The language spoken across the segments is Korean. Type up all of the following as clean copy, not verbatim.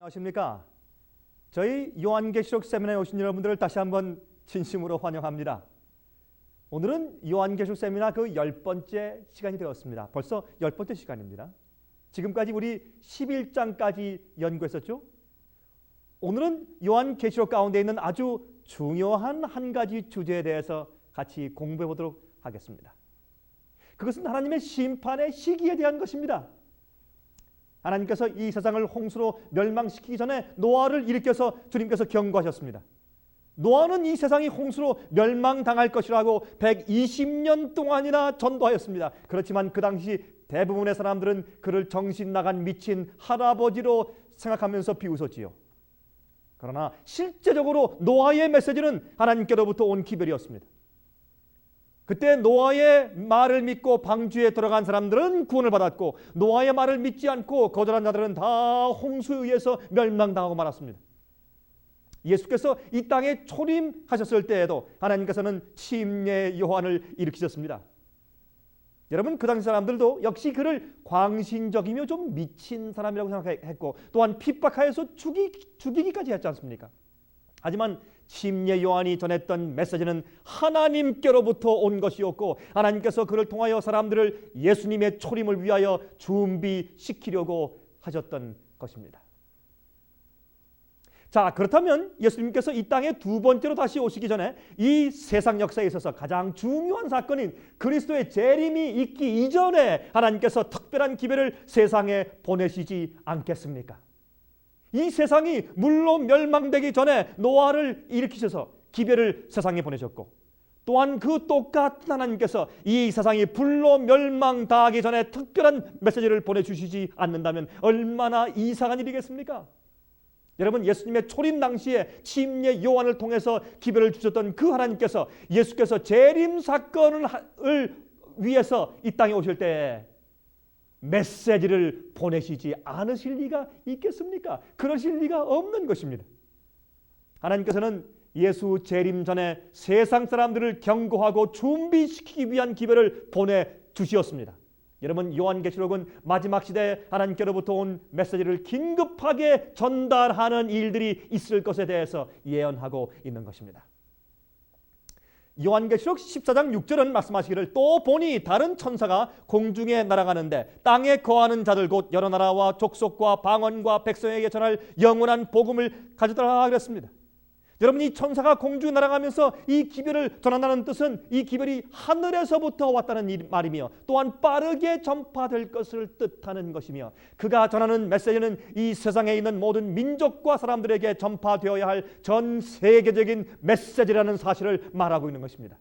안녕하십니까? 저희 요한계시록 세미나에 오신 여러분들을 다시 한번 진심으로 환영합니다. 오늘은 요한계시록 세미나 그 10번째 시간이 되었습니다. 벌써 10번째 시간입니다. 지금까지 우리 11장까지 연구했었죠? 오늘은 요한계시록 가운데 있는 아주 중요한 한 가지 주제에 대해서 같이 공부해 보도록 하겠습니다. 그것은 하나님의 심판의 시기에 대한 것입니다. 하나님께서 이 세상을 홍수로 멸망시키기 전에 노아를 일으켜서 주님께서 경고하셨습니다. 노아는 이 세상이 홍수로 멸망당할 것이라고 120년 동안이나 전도하였습니다. 그렇지만 그 당시 대부분의 사람들은 그를 정신 나간 미친 할아버지로 생각하면서 비웃었지요. 그러나 실제적으로 노아의 메시지는 하나님께로부터 온 기별이었습니다. 그때 노아의 말을 믿고 방주에 들어간 사람들은 구원을 받았고, 노아의 말을 믿지 않고 거절한 자들은 다 홍수에 의해서 멸망당하고 말았습니다. 예수께서 이 땅에 초림하셨을 때에도 하나님께서는 침례 요한을 일으키셨습니다. 여러분, 그 당시 사람들도 역시 그를 광신적이며 좀 미친 사람이라고 생각했고, 또한 핍박하여서 죽이기까지 했지 않습니까? 하지만 침례 요한이 전했던 메시지는 하나님께로부터 온 것이었고, 하나님께서 그를 통하여 사람들을 예수님의 초림을 위하여 준비시키려고 하셨던 것입니다. 자, 그렇다면 예수님께서 이 땅에 두 번째로 다시 오시기 전에 이 세상 역사에 있어서 가장 중요한 사건인 그리스도의 재림이 있기 이전에 하나님께서 특별한 기별을 세상에 보내시지 않겠습니까? 이 세상이 물로 멸망되기 전에 노아를 일으키셔서 기별을 세상에 보내셨고, 또한 그 똑같은 하나님께서 이 세상이 불로 멸망당하기 전에 특별한 메시지를 보내주시지 않는다면 얼마나 이상한 일이겠습니까? 여러분, 예수님의 초림 당시에 침례 요한을 통해서 기별을 주셨던 그 하나님께서 예수께서 재림 사건을 위해서 이 땅에 오실 때 메시지를 보내시지 않으실 리가 있겠습니까? 그러실 리가 없는 것입니다. 하나님께서는 예수 재림 전에 세상 사람들을 경고하고 준비시키기 위한 기별을 보내주셨습니다. 여러분, 요한계시록은 마지막 시대에 하나님께로부터 온 메시지를 긴급하게 전달하는 일들이 있을 것에 대해서 예언하고 있는 것입니다. 요한계시록 14장 6절은 말씀하시기를, 또 보니 다른 천사가 공중에 날아가는데 땅에 거하는 자들 곧 여러 나라와 족속과 방언과 백성에게 전할 영원한 복음을 가져다라 그랬습니다. 여러분, 이 천사가 공중에 날아가면서 이 기별을 전한다는 뜻은 이 기별이 하늘에서부터 왔다는 말이며, 또한 빠르게 전파될 것을 뜻하는 것이며, 그가 전하는 메시지는 이 세상에 있는 모든 민족과 사람들에게 전파되어야 할 전 세계적인 메시지라는 사실을 말하고 있는 것입니다.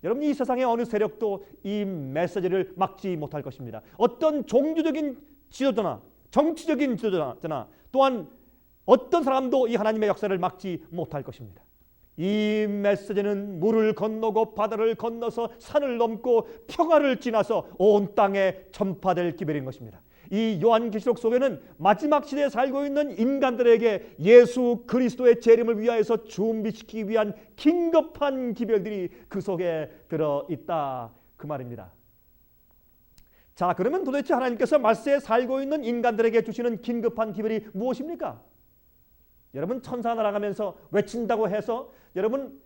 여러분, 이 세상의 어느 세력도 이 메시지를 막지 못할 것입니다. 어떤 종교적인 지도자나 정치적인 지도자나 또한 어떤 사람도 이 하나님의 역사를 막지 못할 것입니다. 이 메시지는 물을 건너고 바다를 건너서 산을 넘고 평화를 지나서 온 땅에 전파될 기별인 것입니다. 이 요한계시록 속에는 마지막 시대에 살고 있는 인간들에게 예수 그리스도의 재림을 위하여서 준비시키기 위한 긴급한 기별들이 그 속에 들어있다, 그 말입니다. 자, 그러면 도대체 하나님께서 말세에 살고 있는 인간들에게 주시는 긴급한 기별이 무엇입니까? 여러분, 천사 날아가면서 외친다고 해서 여러분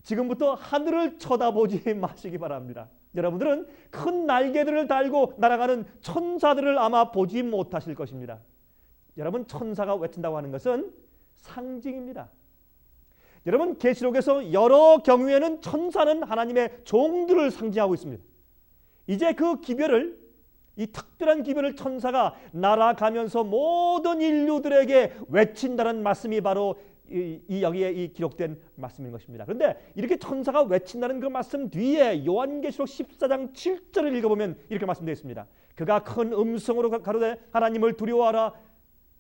지금부터 하늘을 쳐다보지 마시기 바랍니다. 여러분들은 큰 날개들을 달고 날아가는 천사들을 아마 보지 못하실 것입니다. 여러분, 천사가 외친다고 하는 것은 상징입니다. 여러분, 계시록에서 여러 경우에는 천사는 하나님의 종들을 상징하고 있습니다. 이제 그 기별을, 이 특별한 기별을 천사가 날아가면서 모든 인류들에게 외친다는 말씀이 바로 여기에 이 기록된 말씀인 것입니다. 그런데 이렇게 천사가 외친다는 그 말씀 뒤에 요한계시록 14장 7절을 읽어보면 이렇게 말씀되어 있습니다. 그가 큰 음성으로 가로되 하나님을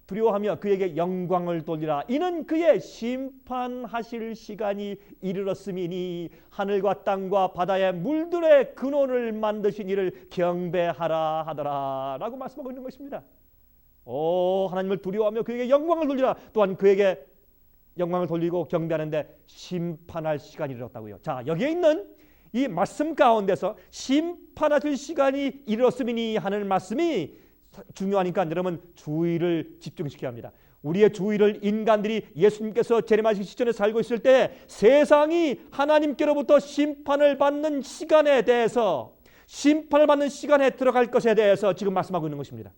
두려워하며 그에게 영광을 돌리라. 이는 그의 심판하실 시간이 이르렀음이니 하늘과 땅과 바다의 물들의 근원을 만드신 이를 경배하라 하더라 라고 말씀하고 있는 것입니다. 하나님을 두려워하며 그에게 영광을 돌리라. 또한 그에게 영광을 돌리고 경배하는데 심판할 시간이 이르렀다고요. 자, 여기에 있는 이 말씀 가운데서 심판하실 시간이 이르렀음이니 하는 말씀이 중요하니까 여러분 주의를 집중시켜야 합니다. 우리의 주의를 인간들이 예수님께서 재림하시기 시전에 살고 있을 때 세상이 하나님께로부터 심판을 받는 시간에 대해서, 심판을 받는 시간에 들어갈 것에 대해서 지금 말씀하고 있는 것입니다.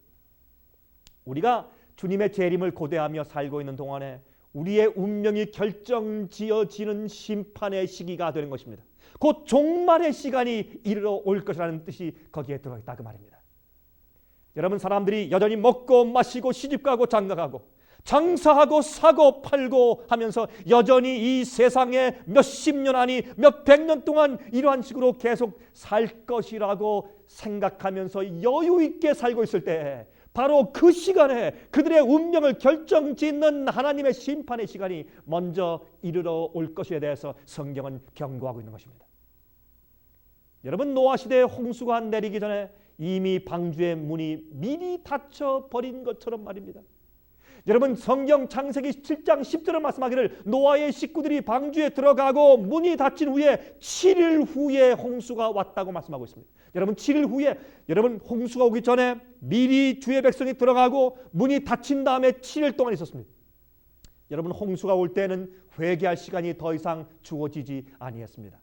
우리가 주님의 재림을 고대하며 살고 있는 동안에 우리의 운명이 결정지어지는 심판의 시기가 되는 것입니다. 곧 종말의 시간이 이르러 올 것이라는 뜻이 거기에 들어가 있다 그 말입니다. 여러분, 사람들이 여전히 먹고 마시고 시집가고 장가가고 장사하고 사고 팔고 하면서 여전히 이 세상에 몇십 년 아니 몇백 년 동안 이러한 식으로 계속 살 것이라고 생각하면서 여유 있게 살고 있을 때 바로 그 시간에 그들의 운명을 결정짓는 하나님의 심판의 시간이 먼저 이르러 올 것에 대해서 성경은 경고하고 있는 것입니다. 여러분, 노아 시대에 홍수가 내리기 전에 이미 방주의 문이 미리 닫혀 버린 것처럼 말입니다. 여러분, 성경 창세기 7장 10절을 말씀하기를 노아의 식구들이 방주에 들어가고 문이 닫힌 후에 7일 후에 홍수가 왔다고 말씀하고 있습니다. 여러분, 7일 후에, 여러분, 홍수가 오기 전에 미리 주의 백성이 들어가고 문이 닫힌 다음에 7일 동안 있었습니다. 여러분, 홍수가 올 때는 회개할 시간이 더 이상 주어지지 아니했습니다.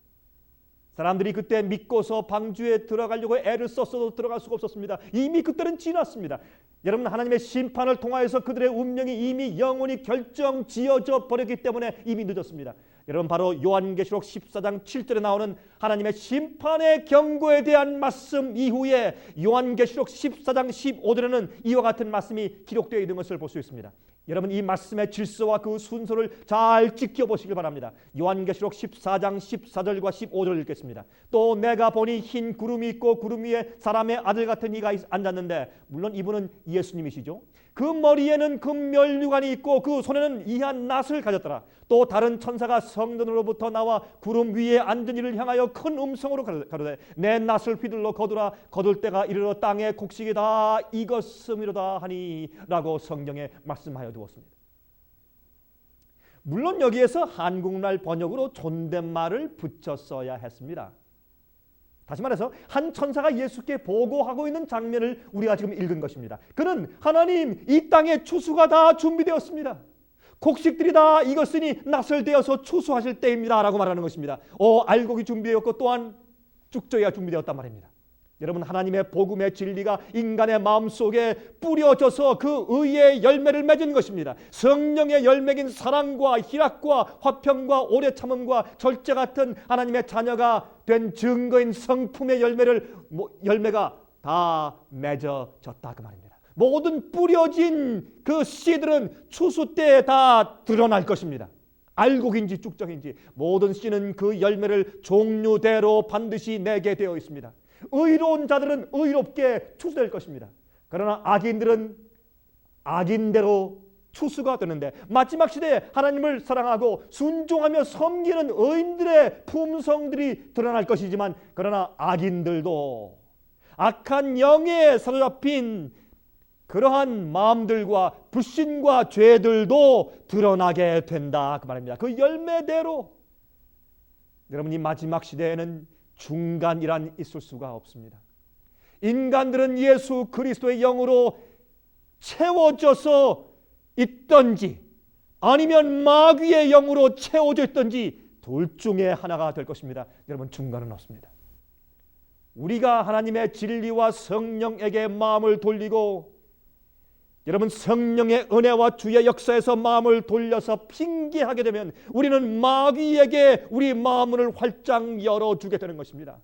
사람들이 그때 믿고서 방주에 들어가려고 애를 썼어도 들어갈 수가 없었습니다. 이미 그때는 지났습니다. 여러분, 하나님의 심판을 통하여서 그들의 운명이 이미 영원히 결정지어져 버렸기 때문에 이미 늦었습니다. 여러분, 바로 요한계시록 14장 7절에 나오는 하나님의 심판의 경고에 대한 말씀 이후에 요한계시록 14장 15절에는 이와 같은 말씀이 기록되어 있는 것을 볼 수 있습니다. 여러분, 이 말씀의 질서와 그 순서를 잘 지켜보시길 바랍니다. 요한계시록 14장 14절과 15절을 읽겠습니다. 또 내가 보니 흰 구름이 있고 구름 위에 사람의 아들 같은 이가 앉았는데, 물론 이분은 예수님이시죠. 그 머리에는 금면류관이 있고 그 손에는 이한 낫을 가졌더라. 또 다른 천사가 성전으로부터 나와 구름 위에 앉은 이를 향하여 큰 음성으로 가로되 내 낫을 휘둘러 거두라. 거둘 때가 이르러 땅의 곡식이 다 익었음이로다 하니 라고 성경에 말씀하여 두었습니다. 물론 여기에서 한국말 번역으로 존댓말을 붙여 써야 했습니다. 다시 말해서 한 천사가 예수께 보고하고 있는 장면을 우리가 지금 읽은 것입니다. 그는 하나님, 이 땅에 추수가 다 준비되었습니다. 곡식들이 다 익었으니 낫을 대어서 추수하실 때입니다 라고 말하는 것입니다. 알곡이 준비되었고 또한 쭉저기가 준비되었단 말입니다. 여러분, 하나님의 복음의 진리가 인간의 마음속에 뿌려져서 그 의의 열매를 맺은 것입니다. 성령의 열매인 사랑과 희락과 화평과 오래 참음과 절제 같은 하나님의 자녀가 된 증거인 성품의 열매가 다 맺어졌다 그 말입니다. 모든 뿌려진 그 씨들은 추수 때에 다 드러날 것입니다. 알곡인지 쭉적인지 모든 씨는 그 열매를 종류대로 반드시 내게 되어 있습니다. 의로운 자들은 의롭게 추수될 것입니다. 그러나 악인들은 악인대로 추수가 되는데, 마지막 시대에 하나님을 사랑하고 순종하며 섬기는 의인들의 품성들이 드러날 것이지만, 그러나 악인들도 악한 영에 사로잡힌 그러한 마음들과 불신과 죄들도 드러나게 된다 그 말입니다. 그 열매대로. 여러분, 이 마지막 시대에는 중간이란 있을 수가 없습니다. 인간들은 예수 그리스도의 영으로 채워져서 있든지 아니면 마귀의 영으로 채워져 있든지 둘 중에 하나가 될 것입니다. 여러분, 중간은 없습니다. 우리가 하나님의 진리와 성령에게 마음을 돌리고, 여러분, 성령의 은혜와 주의 역사에서 마음을 돌려서 핑계하게 되면 우리는 마귀에게 우리 마음을 활짝 열어주게 되는 것입니다.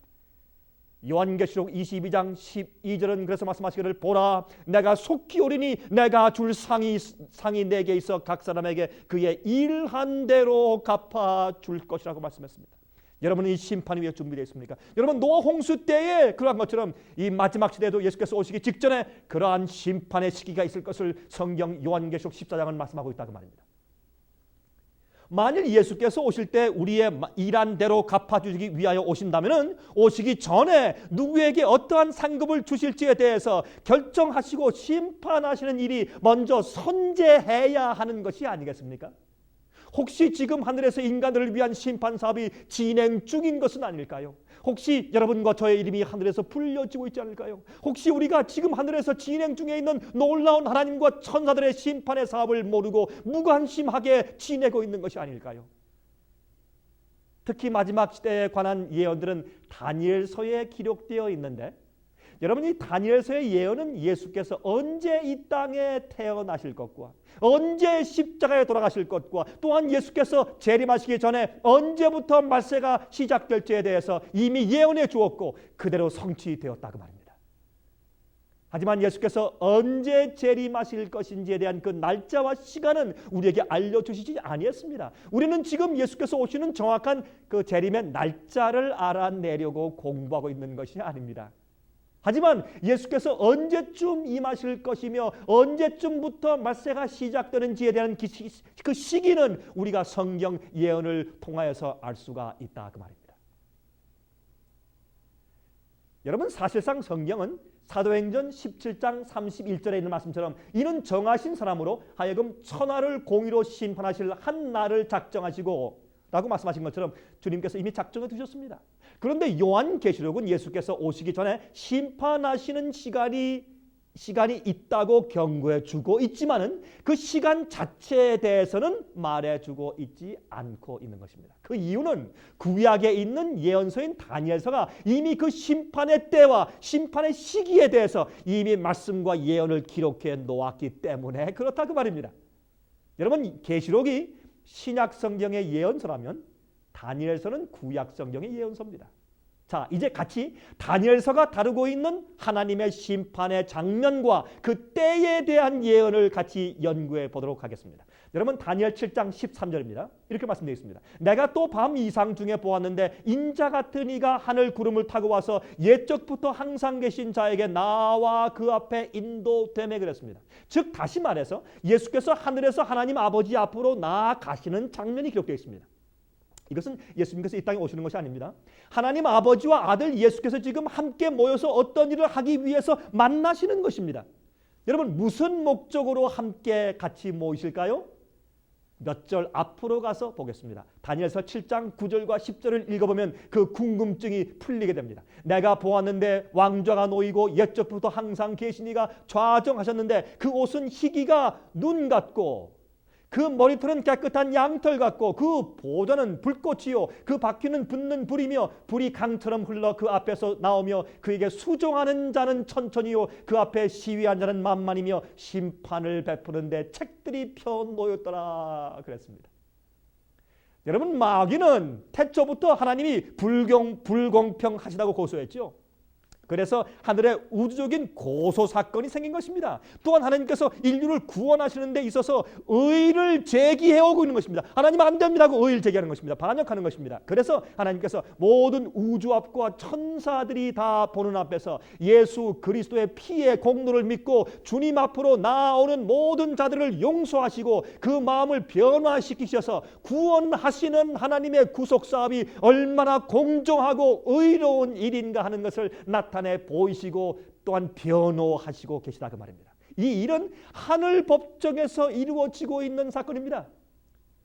요한계시록 22장 12절은 그래서 말씀하시기를 보라, 내가 속히 오리니 내가 줄 상이 내게 있어 각 사람에게 그의 일한 대로 갚아줄 것이라고 말씀했습니다. 여러분은 이 심판이 왜 준비되어 있습니까? 여러분, 노아 홍수 때에 그러한 것처럼 이 마지막 시대에도 예수께서 오시기 직전에 그러한 심판의 시기가 있을 것을 성경 요한계시록 14장은 말씀하고 있다 그 말입니다. 만일 예수께서 오실 때 우리의 일한 대로 갚아주기 위하여 오신다면 오시기 전에 누구에게 어떠한 상급을 주실지에 대해서 결정하시고 심판하시는 일이 먼저 선제해야 하는 것이 아니겠습니까? 혹시 지금 하늘에서 인간들을 위한 심판 사업이 진행 중인 것은 아닐까요? 혹시 여러분과 저의 이름이 하늘에서 불려지고 있지 않을까요? 혹시 우리가 지금 하늘에서 진행 중에 있는 놀라운 하나님과 천사들의 심판의 사업을 모르고 무관심하게 지내고 있는 것이 아닐까요? 특히 마지막 시대에 관한 예언들은 다니엘서에 기록되어 있는데, 여러분, 이 다니엘서의 예언은 예수께서 언제 이 땅에 태어나실 것과 언제 십자가에 돌아가실 것과 또한 예수께서 재림하시기 전에 언제부터 말세가 시작될지에 대해서 이미 예언해 주었고 그대로 성취되었다고 말입니다. 하지만 예수께서 언제 재림하실 것인지에 대한 그 날짜와 시간은 우리에게 알려주시지 아니했습니다. 우리는 지금 예수께서 오시는 정확한 그 재림의 날짜를 알아내려고 공부하고 있는 것이 아닙니다. 하지만 예수께서 언제쯤 임하실 것이며 언제쯤부터 말세가 시작되는지에 대한 그 시기는 우리가 성경 예언을 통하여서 알 수가 있다 그 말입니다. 여러분, 사실상 성경은 사도행전 17장 31절에 있는 말씀처럼 이는 정하신 사람으로 하여금 천하를 공의로 심판하실 한 날을 작정하시고 라고 말씀하신 것처럼 주님께서 이미 작정해 두셨습니다. 그런데 요한계시록은 예수께서 오시기 전에 심판하시는 시간이 있다고 경고해 주고 있지만은 그 시간 자체에 대해서는 말해 주고 있지 않고 있는 것입니다. 그 이유는 구약에 있는 예언서인 다니엘서가 이미 그 심판의 때와 심판의 시기에 대해서 이미 말씀과 예언을 기록해 놓았기 때문에 그렇다 그 말입니다. 여러분, 계시록이 신약 성경의 예언서라면 다니엘서는 구약 성경의 예언서입니다. 자, 이제 같이 다니엘서가 다루고 있는 하나님의 심판의 장면과 그 때에 대한 예언을 같이 연구해 보도록 하겠습니다. 여러분, 다니엘 7장 13절입니다. 이렇게 말씀되어 있습니다. 내가 또 밤 이상 중에 보았는데 인자 같은 이가 하늘 구름을 타고 와서 옛적부터 항상 계신 자에게 나와 그 앞에 인도되매 그랬습니다. 즉 다시 말해서 예수께서 하늘에서 하나님 아버지 앞으로 나아가시는 장면이 기록되어 있습니다. 이것은 예수님께서 이 땅에 오시는 것이 아닙니다. 하나님 아버지와 아들 예수께서 지금 함께 모여서 어떤 일을 하기 위해서 만나시는 것입니다. 여러분, 무슨 목적으로 함께 같이 모이실까요? 몇 절 앞으로 가서 보겠습니다. 다니엘서 7장 9절과 10절을 읽어보면 그 궁금증이 풀리게 됩니다. 내가 보았는데 왕좌가 놓이고 옛적부터 항상 계시니가 좌정하셨는데 그 옷은 희기가 눈 같고 그 머리털은 깨끗한 양털 같고 그 보좌는 불꽃이요 그 바퀴는 붙는 불이며 불이 강처럼 흘러 그 앞에서 나오며 그에게 수종하는 자는 천천히요 그 앞에 시위한 자는 만만이며 심판을 베푸는데 책들이 펴놓였더라 그랬습니다. 여러분, 마귀는 태초부터 하나님이 불공평하시다고 고소했죠. 그래서 하늘에 우주적인 고소 사건이 생긴 것입니다. 또한 하나님께서 인류를 구원하시는 데 있어서 의를 제기해오고 있는 것입니다. 하나님 안 됩니다 하고 의를 제기하는 것입니다. 반역하는 것입니다. 그래서 하나님께서 모든 우주 앞과 천사들이 다 보는 앞에서 예수 그리스도의 피의 공로를 믿고 주님 앞으로 나아오는 모든 자들을 용서하시고 그 마음을 변화시키셔서 구원하시는 하나님의 구속사업이 얼마나 공정하고 의로운 일인가 하는 것을 나타내 보이시고 또한 변호하시고 계시다 그 말입니다. 이 일은 하늘 법정에서 이루어지고 있는 사건입니다.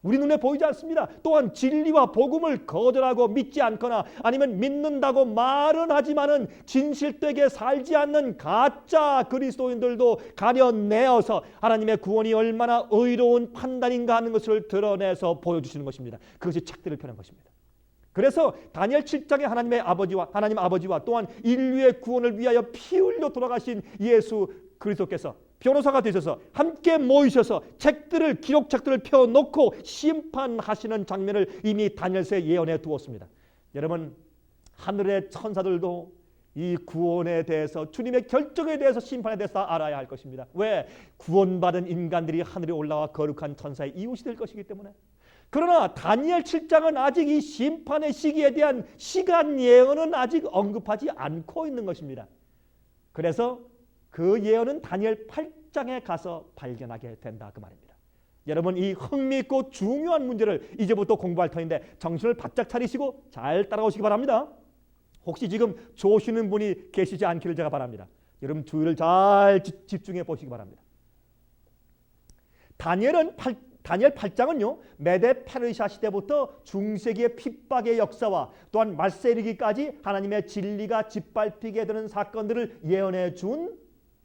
우리 눈에 보이지 않습니다. 또한 진리와 복음을 거절하고 믿지 않거나 아니면 믿는다고 말은 하지만은 진실되게 살지 않는 가짜 그리스도인들도 가려내어서 하나님의 구원이 얼마나 의로운 판단인가 하는 것을 드러내서 보여주시는 것입니다. 그것이 책들을 펴는 것입니다. 그래서 다니엘 7장에 하나님 아버지와 또한 인류의 구원을 위하여 피 흘려 돌아가신 예수 그리스도께서 변호사가 되셔서 함께 모이셔서 기록책들을 펴놓고 심판하시는 장면을 이미 다니엘서에 예언해 두었습니다. 여러분, 하늘의 천사들도 이 구원에 대해서 주님의 결정에 대해서 심판에 대해서 다 알아야 할 것입니다. 왜? 구원받은 인간들이 하늘에 올라와 거룩한 천사의 이웃이 될 것이기 때문에. 그러나 다니엘 7장은 아직 이 심판의 시기에 대한 시간 예언은 아직 언급하지 않고 있는 것입니다. 그래서 그 예언은 다니엘 8장에 가서 발견하게 된다 그 말입니다. 여러분, 이 흥미있고 중요한 문제를 이제부터 공부할 터인데 정신을 바짝 차리시고 잘 따라오시기 바랍니다. 혹시 지금 조시는 분이 계시지 않기를 제가 바랍니다. 여러분, 주의를 잘 집중해 보시기 바랍니다. 다니엘은 다니엘 8장은요 메데 페르시아 시대부터 중세기의 핍박의 역사와 또한 말세에 이르기까지 하나님의 진리가 짓밟히게 되는 사건들을 예언해 준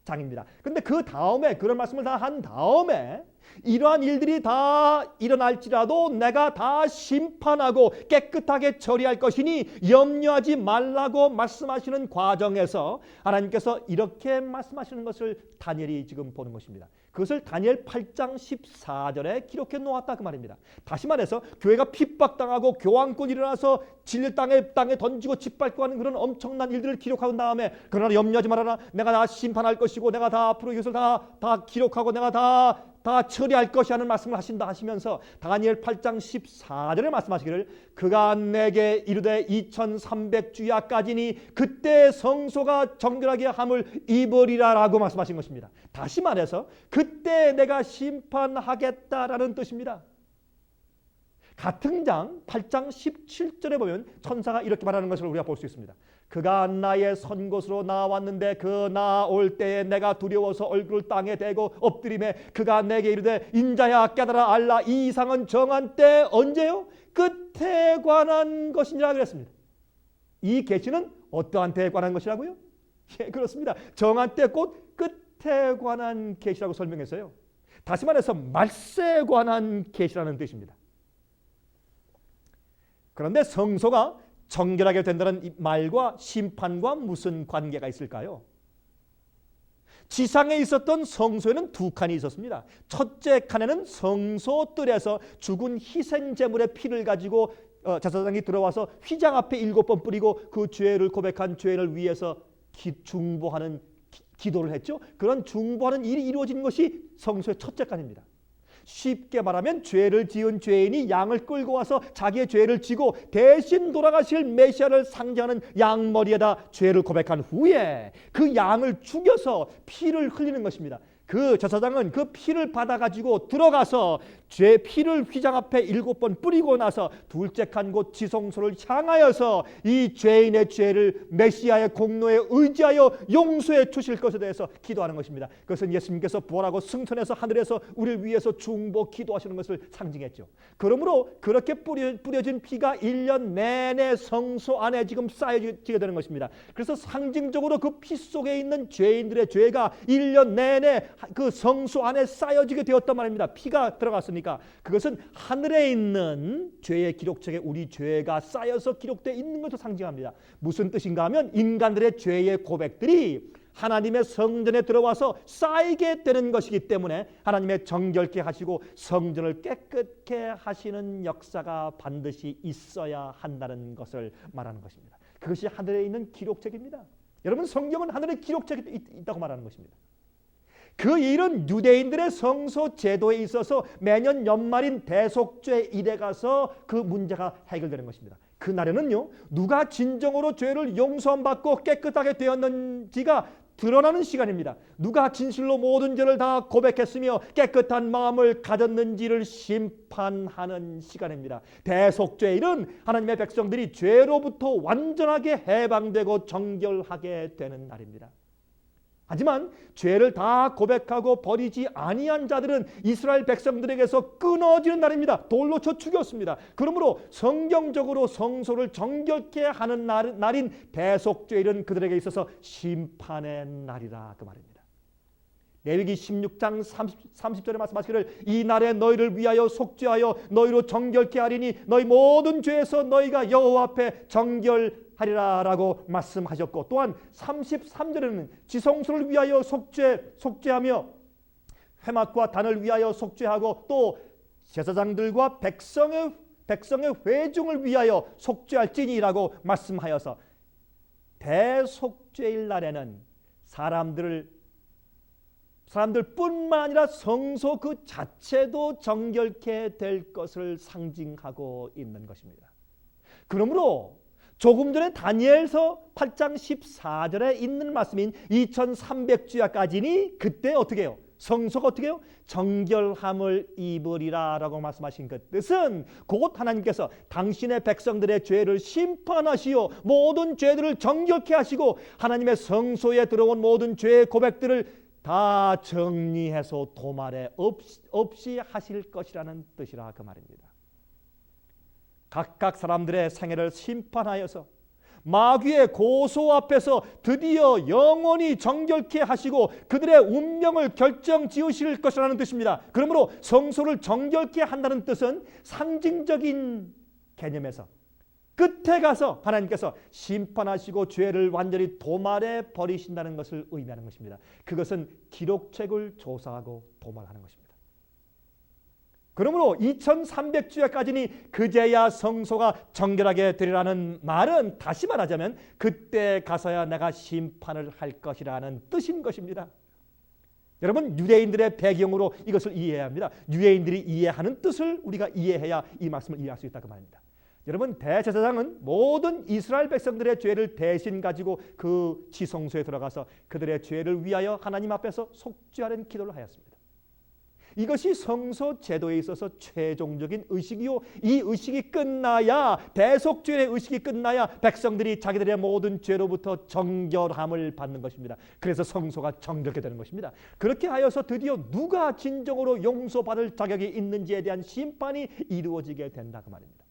장입니다. 그런데 그 다음에 그런 말씀을 다 한 다음에 이러한 일들이 다 일어날지라도 내가 다 심판하고 깨끗하게 처리할 것이니 염려하지 말라고 말씀하시는 과정에서 하나님께서 이렇게 말씀하시는 것을 다니엘이 지금 보는 것입니다. 그것을 다니엘 8장 14절에 기록해 놓았다 그 말입니다. 다시 말해서 교회가 핍박당하고 교황권이 일어나서 진리 땅에 던지고 짓밟고 하는 그런 엄청난 일들을 기록한 다음에 그러나 염려하지 말아라. 내가 다 심판할 것이고 내가 다 앞으로 이것을 다 기록하고 내가 다 처리할 것이 하는 말씀을 하신다 하시면서 다니엘 8장 14절에 말씀하시기를 그가 내게 이르되 2300주야까지니 그때 성소가 정결하게 함을 입으리라 라고 말씀하신 것입니다. 다시 말해서 그때 내가 심판하겠다라는 뜻입니다. 같은 장 8장 17절에 보면 천사가 이렇게 말하는 것을 우리가 볼 수 있습니다. 그가 나의 선 곳으로 나왔는데 그 나올 때에 내가 두려워서 얼굴을 땅에 대고 엎드리매 그가 내게 이르되 인자야 깨달아 알라 이 이상은 정한 때 언제요? 끝에 관한 것이니라 그랬습니다. 이 계시는 어떠한 때에 관한 것이라고요? 예, 그렇습니다. 정한 때 곧 끝에 관한 계시라고 설명했어요. 다시 말해서 말세에 관한 계시라는 뜻입니다. 그런데 성소가 정결하게 된다는 이 말과 심판과 무슨 관계가 있을까요? 지상에 있었던 성소에는 두 칸이 있었습니다. 첫째 칸에는 성소 뜰에서 죽은 희생 제물의 피를 가지고 제사장이 들어와서 휘장 앞에 7번 뿌리고 그 죄를 고백한 죄인을 위해서 중보하는 기도를 했죠. 그런 중보하는 일이 이루어진 것이 성소의 첫째 칸입니다. 쉽게 말하면 죄를 지은 죄인이 양을 끌고 와서 자기의 죄를 지고 대신 돌아가실 메시아를 상징하는 양머리에다 죄를 고백한 후에 그 양을 죽여서 피를 흘리는 것입니다. 그 제사장은 그 피를 받아가지고 들어가서 죄 피를 휘장 앞에 7번 뿌리고 나서 둘째 칸 곳 지성소를 향하여서 이 죄인의 죄를 메시아의 공로에 의지하여 용서해 주실 것에 대해서 기도하는 것입니다. 그것은 예수님께서 부활하고 승천해서 하늘에서 우리를 위해서 중보 기도하시는 것을 상징했죠. 그러므로 그렇게 뿌려진 피가 1년 내내 성소 안에 지금 쌓여지게 되는 것입니다. 그래서 상징적으로 그 피 속에 있는 죄인들의 죄가 1년 내내 그 성소 안에 쌓여지게 되었단 말입니다. 피가 들어갔으니까 그것은 하늘에 있는 죄의 기록책에 우리 죄가 쌓여서 기록되어 있는 것을 상징합니다. 무슨 뜻인가 하면 인간들의 죄의 고백들이 하나님의 성전에 들어와서 쌓이게 되는 것이기 때문에 하나님의 정결케 하시고 성전을 깨끗게 하시는 역사가 반드시 있어야 한다는 것을 말하는 것입니다. 그것이 하늘에 있는 기록책입니다. 여러분 성경은 하늘에 기록책이 있다고 말하는 것입니다. 그 일은 유대인들의 성소 제도에 있어서 매년 연말인 대속죄 일에 가서 그 문제가 해결되는 것입니다. 그날에는요 누가 진정으로 죄를 용서받고 깨끗하게 되었는지가 드러나는 시간입니다. 누가 진실로 모든 죄를 다 고백했으며 깨끗한 마음을 가졌는지를 심판하는 시간입니다. 대속죄일은 하나님의 백성들이 죄로부터 완전하게 해방되고 정결하게 되는 날입니다. 하지만 죄를 다 고백하고 버리지 아니한 자들은 이스라엘 백성들에게서 끊어지는 날입니다. 돌로 쳐 죽였습니다. 그러므로 성경적으로 성소를 정결케 하는 날인 대속죄일은 그들에게 있어서 심판의 날이라 그 말입니다. 레위기 16장 30절에 말씀하시기를 이 날에 너희를 위하여 속죄하여 너희로 정결케 하리니 너희 모든 죄에서 너희가 여호와 앞에 정결하리라 라고 말씀하셨고 또한 33절에는 지성소를 위하여 속죄하며 회막과 단을 위하여 속죄하고 또 제사장들과 백성의 회중을 위하여 속죄할지니라고 말씀하여서 대속죄일 날에는 사람들뿐만 아니라 성소 그 자체도 정결케 될 것을 상징하고 있는 것입니다. 그러므로 조금 전에 다니엘서 8장 14절에 있는 말씀인 2300주야까지니 그때 어떻게 해요? 성소가 어떻게 해요? 정결함을 입으리라 라고 말씀하신 그 뜻은 곧 하나님께서 당신의 백성들의 죄를 심판하시어 모든 죄들을 정결케 하시고 하나님의 성소에 들어온 모든 죄의 고백들을 다 정리해서 도말에 없이 하실 것이라는 뜻이라 그 말입니다. 각각 사람들의 생애를 심판하여서 마귀의 고소 앞에서 드디어 영원히 정결케 하시고 그들의 운명을 결정지으실 것이라는 뜻입니다. 그러므로 성소를 정결케 한다는 뜻은 상징적인 개념에서 끝에 가서 하나님께서 심판하시고 죄를 완전히 도말에 버리신다는 것을 의미하는 것입니다. 그것은 기록책을 조사하고 도말하는 것입니다. 그러므로 2300주야까지니 그제야 성소가 정결하게 되리라는 말은 다시 말하자면 그때 가서야 내가 심판을 할 것이라는 뜻인 것입니다. 여러분, 유대인들의 배경으로 이것을 이해해야 합니다. 유대인들이 이해하는 뜻을 우리가 이해해야 이 말씀을 이해할 수 있다 그 말입니다. 여러분, 대제사장은 모든 이스라엘 백성들의 죄를 대신 가지고 그 지성소에 들어가서 그들의 죄를 위하여 하나님 앞에서 속죄하는 기도를 하였습니다. 이것이 성소 제도에 있어서 최종적인 의식이요, 이 의식이 끝나야, 대속죄의 의식이 끝나야 백성들이 자기들의 모든 죄로부터 정결함을 받는 것입니다. 그래서 성소가 정결케 되는 것입니다. 그렇게 하여서 드디어 누가 진정으로 용서받을 자격이 있는지에 대한 심판이 이루어지게 된다 그 말입니다.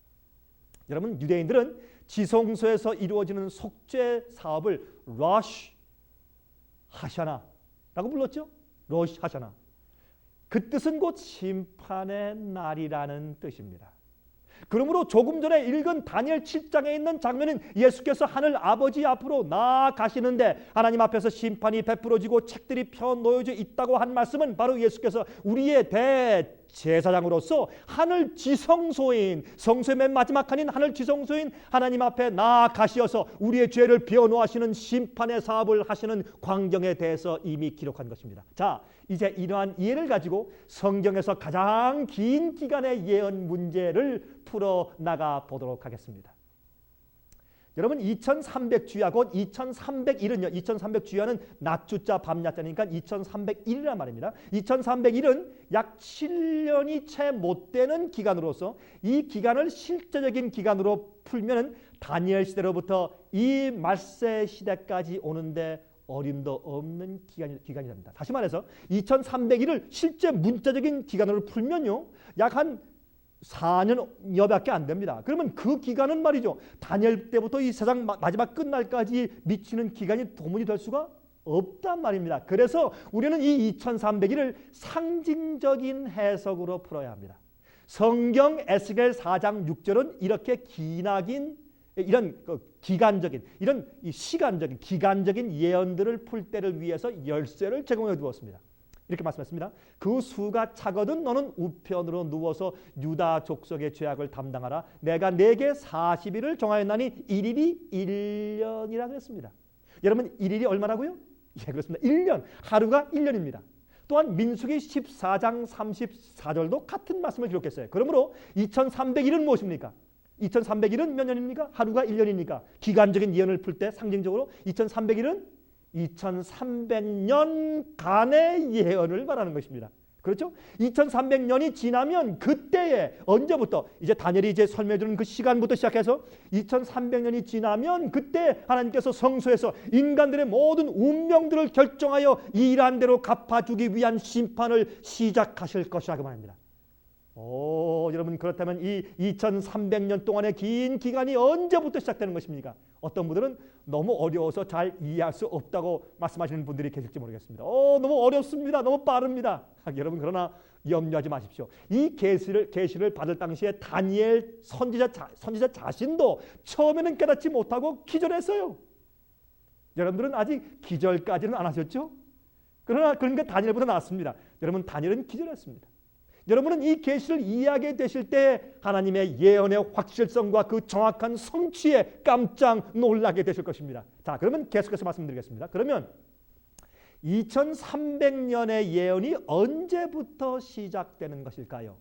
여러분, 유대인들은 지성소에서 이루어지는 속죄 사업을 로시 하샤나라고 불렀죠. 로시 하샤나. 그 뜻은 곧 심판의 날이라는 뜻입니다. 그러므로 조금 전에 읽은 다니엘 7장에 있는 장면은 예수께서 하늘 아버지 앞으로 나아가시는데 하나님 앞에서 심판이 베풀어지고 책들이 펴놓여져 있다고 한 말씀은 바로 예수께서 우리의 대제사장으로서 하늘 지성소인, 성소의 맨 마지막 칸인 하늘 지성소인 하나님 앞에 나아가시어서 우리의 죄를 비워놓으시는 심판의 사업을 하시는 광경에 대해서 이미 기록한 것입니다. 자, 이제 이러한 이해를 가지고 성경에서 가장 긴 기간의 예언 문제를 풀어나가 보도록 하겠습니다. 여러분, 2300주야 곧 2301은요. 2300주야는 낮주자 밤낮자니까 2301이란 말입니다. 2301은 약 7년이 채 못 되는 기간으로서 이 기간을 실제적인 기간으로 풀면은 다니엘 시대로부터 이 말세 시대까지 오는데 어림도 없는 기간이 됩니다. 다시 말해서 2301을 실제 문자적인 기간으로 풀면요, 약 한 4년여밖에 안 됩니다. 그러면 그 기간은 말이죠, 다니엘 때부터 이 세상 마지막 끝날까지 미치는 기간이 도무지 될 수가 없단 말입니다. 그래서 우리는 이 2301을 상징적인 해석으로 풀어야 합니다. 성경 에스겔 4장 6절은 이렇게 기나긴 이런 기간적인, 이런 시간적인, 기간적인 예언들을 풀 때를 위해서 열쇠를 제공해 두었습니다. 이렇게 말씀했습니다. 그 수가 차거든 너는 우편으로 누워서 유다 족속의 죄악을 담당하라. 내가 내게 40일을 정하였나니 1일이 1년이라 그랬습니다. 여러분, 1일이 얼마라고요? 예, 그렇습니다. 1년, 하루가 1년입니다. 또한 민수기 14장 34절도 같은 말씀을 기록했어요. 그러므로 2300일은 무엇입니까? 2300일은 몇 년입니까? 하루가 1년이니까 기간적인 예언을 풀 때 상징적으로 2300일은 2300년간의 예언을 말하는 것입니다. 그렇죠? 2300년이 지나면 그때에 언제부터 이제 다니엘이 이제 설명해 주는 그 시간부터 시작해서 2300년이 지나면 그때 하나님께서 성소에서 인간들의 모든 운명들을 결정하여 일한 대로 갚아주기 위한 심판을 시작하실 것이라고 말합니다. 여러분, 그렇다면 이 2300년 동안의 긴 기간이 언제부터 시작되는 것입니까? 어떤 분들은 너무 어려워서 잘 이해할 수 없다고 말씀하시는 분들이 계실지 모르겠습니다. 너무 어렵습니다. 너무 빠릅니다. 여러분, 그러나 염려하지 마십시오. 이 계시를 받을 당시에 다니엘 선지자 자신도 처음에는 깨닫지 못하고 기절했어요. 여러분들은 아직 기절까지는 안 하셨죠? 그러니까 다니엘보다 낫습니다. 여러분, 다니엘은 기절했습니다. 여러분은 이 계시를 이해하게 되실 때 하나님의 예언의 확실성과 그 정확한 성취에 깜짝 놀라게 되실 것입니다. 자, 그러면 계속해서 말씀드리겠습니다. 그러면 2300년의 예언이 언제부터 시작되는 것일까요?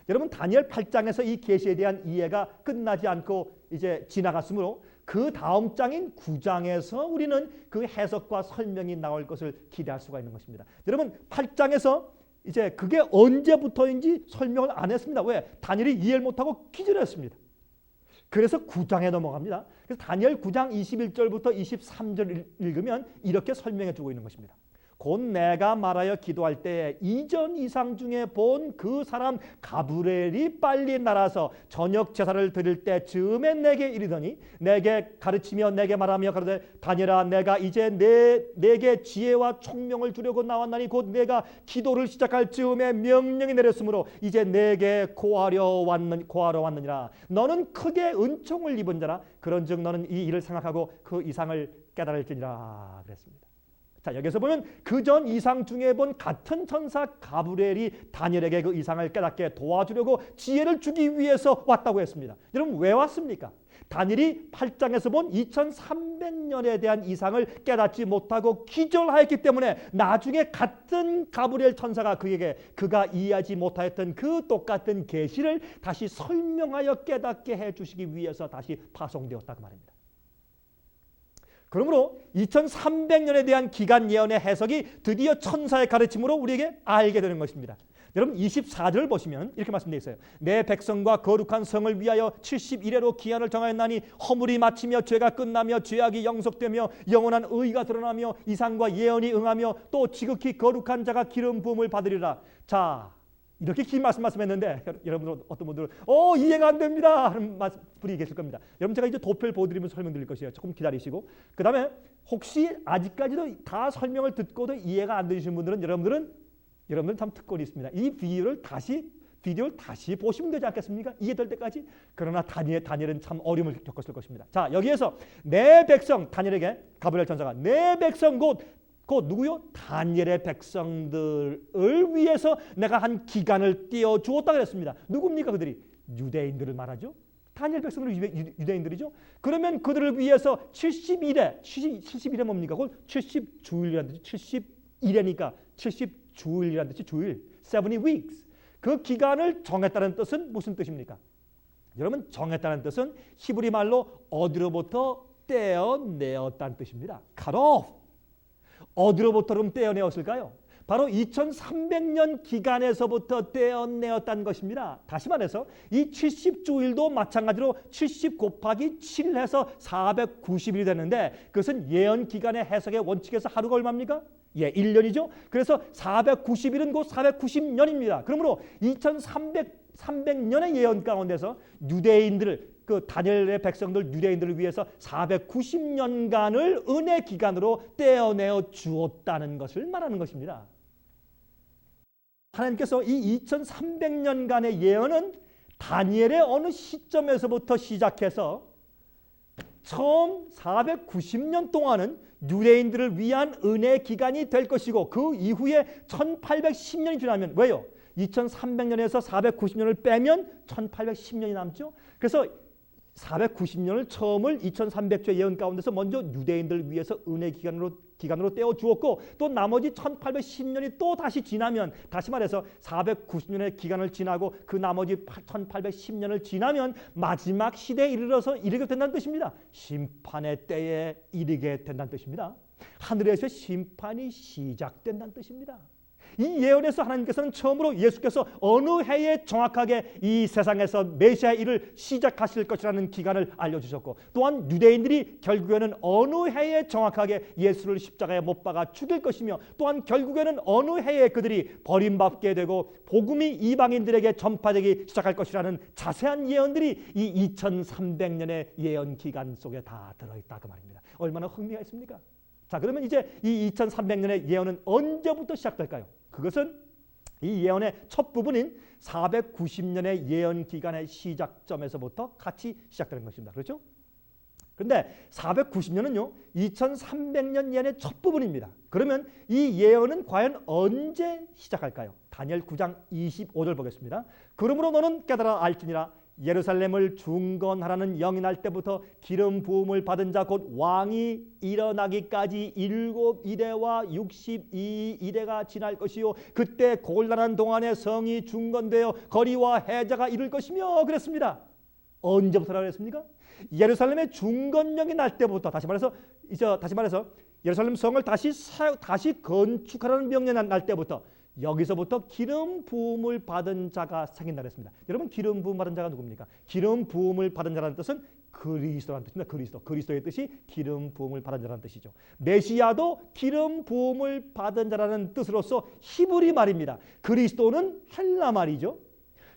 여러분, 다니엘 8장에서 이 계시에 대한 이해가 끝나지 않고 이제 지나갔으므로 그 다음 장인 9장에서 우리는 그 해석과 설명이 나올 것을 기대할 수가 있는 것입니다. 여러분, 8장에서 이제 그게 언제부터인지 설명을 안 했습니다. 왜? 다니엘이 이해를 못하고 기절했습니다. 그래서 9장에 넘어갑니다. 그래서 다니엘 9장 21절부터 23절 읽으면 이렇게 설명해 주고 있는 것입니다. 곧 내가 말하여 기도할 때에 이전 이상 중에 본 그 사람 가브리엘이 빨리 날아서 저녁 제사를 드릴 때 즈음에 내게 이르더니 내게 가르치며 내게 말하며 가로되 다니엘아 내가 이제 내게 지혜와 총명을 주려고 나왔나니 곧 내가 기도를 시작할 즈음에 명령이 내렸으므로 이제 내게 고하러 왔느니라. 너는 크게 은총을 입은 자라. 그런즉 너는 이 일을 생각하고 그 이상을 깨달을지니라 그랬습니다. 자, 여기서 보면 그 전 이상 중에 본 같은 천사 가브리엘이 다니엘에게 그 이상을 깨닫게 도와주려고 지혜를 주기 위해서 왔다고 했습니다. 여러분 왜 왔습니까? 다니엘이 8장에서 본 2300년에 대한 이상을 깨닫지 못하고 기절하였기 때문에 나중에 같은 가브리엘 천사가 그에게 그가 이해하지 못하였던 그 똑같은 계시를 다시 설명하여 깨닫게 해주시기 위해서 다시 파송되었다고 말입니다. 그러므로 2300년에 대한 기간 예언의 해석이 드디어 천사의 가르침으로 우리에게 알게 되는 것입니다. 여러분 24절을 보시면 이렇게 말씀되어 있어요. 내 백성과 거룩한 성을 위하여 71회로 기한을 정하였나니 허물이 마치며 죄가 끝나며 죄악이 영속되며 영원한 의가 드러나며 이상과 예언이 응하며 또 지극히 거룩한 자가 기름 부음을 받으리라. 자, 이렇게 긴 말씀했는데 여러분들 어떤 분들은 이해가 안 됩니다 하는 분이 계실 겁니다. 여러분 제가 이제 도표를 보여드리면서 설명드릴 것이에요. 조금 기다리시고 그 다음에 혹시 아직까지도 다 설명을 듣고도 이해가 안 되시는 분들은 여러분들은 참 특권이 있습니다. 이 비디오를 다시 보시면 되지 않겠습니까? 이해될 때까지. 그러나 다니엘은 참 어려움을 겪었을 것입니다. 자, 여기에서 내 백성, 다니엘에게 가브리엘 천사가 내 백성 곧 누구요? 다니엘의 백성들을 위해서 내가 한 기간을 띄워주었다 그랬습니다. 누굽니까 그들이? 유대인들을 말하죠. 다니엘 백성들은 유대인들이죠. 그러면 그들을 위해서 71회 뭡니까? 그걸 70주일이라는 뜻이 71회니까 70주일이라는 뜻이 주일 70 weeks. 그 기간을 정했다는 뜻은 무슨 뜻입니까? 여러분 정했다는 뜻은 히브리 말로 어디로부터 떼어내었다는 뜻입니다. cut off. 어디로부터 그럼 떼어내었을까요? 바로 2300년 기간에서부터 떼어내었다는 것입니다. 다시 말해서 이 70주일도 마찬가지로 70 곱하기 7 해서 490일이 되는데 그것은 예언 기간의 해석의 원칙에서 하루가 얼마입니까? 1년이죠. 그래서 490일은 곧 490년입니다. 그러므로 2300년의 예언 가운데서 유대인들을 그 다니엘의 백성들 유대인들을 위해서 490년간을 은혜 기간으로 떼어내어 주었다는 것을 말하는 것입니다. 하나님께서 이 2300년간의 예언은 다니엘의 어느 시점에서부터 시작해서 처음 490년 동안은 유대인들을 위한 은혜 기간이 될 것이고 그 이후에 1810년이 지나면 왜요? 2300년에서 490년을 빼면 1810년이 남죠. 그래서 490년을 처음을 2300조 예언 가운데서 먼저 유대인들을 위해서 은혜 기간으로 떼어 주었고 또 나머지 1810년이 또 다시 지나면 다시 말해서 490년의 기간을 지나고 그 나머지 1810년을 지나면 마지막 시대에 이르게 된다는 뜻입니다. 심판의 때에 이르게 된다는 뜻입니다. 하늘에서 심판이 시작된다는 뜻입니다. 이 예언에서 하나님께서는 처음으로 예수께서 어느 해에 정확하게 이 세상에서 메시아의 일을 시작하실 것이라는 기간을 알려주셨고 또한 유대인들이 결국에는 어느 해에 정확하게 예수를 십자가에 못 박아 죽일 것이며 또한 결국에는 어느 해에 그들이 버림받게 되고 복음이 이방인들에게 전파되기 시작할 것이라는 자세한 예언들이 이 2300년의 예언 기간 속에 다 들어있다 그 말입니다. 얼마나 흥미가 있습니까? 자, 그러면 이제 이 2300년의 예언은 언제부터 시작될까요? 그것은 이 예언의 첫 부분인 490년의 예언 기간의 시작점에서부터 같이 시작되는 것입니다. 그렇죠? 그런데 490년은요 2300년 예언의 첫 부분입니다. 그러면 이 예언은 과연 언제 시작할까요? 다니엘 9장 25절 보겠습니다. 그러므로 너는 깨달아 알지니라 예루살렘을 중건하라는 영이 날 때부터 기름 부음을 받은 자 곧 왕이 일어나기까지 7이레와 62이레가 지날 것이요 그때 곤란한 동안에 성이 중건되어 거리와 해자가 이룰 것이며 그랬습니다. 언제부터라고 했습니까? 예루살렘의 중건령이 날 때부터 다시 말해서 예루살렘 성을 다시 건축하라는 명령이 날 때부터 여기서부터 기름 부음을 받은 자가 생긴다 그랬습니다. 여러분 기름 부음 받은 자가 누굽니까? 기름 부음을 받은 자라는 뜻은 그리스도라는 뜻입니다. 그리스도의 뜻이 기름 부음을 받은 자라는 뜻이죠. 메시아도 기름 부음을 받은 자라는 뜻으로서 히브리 말입니다. 그리스도는 헬라 말이죠.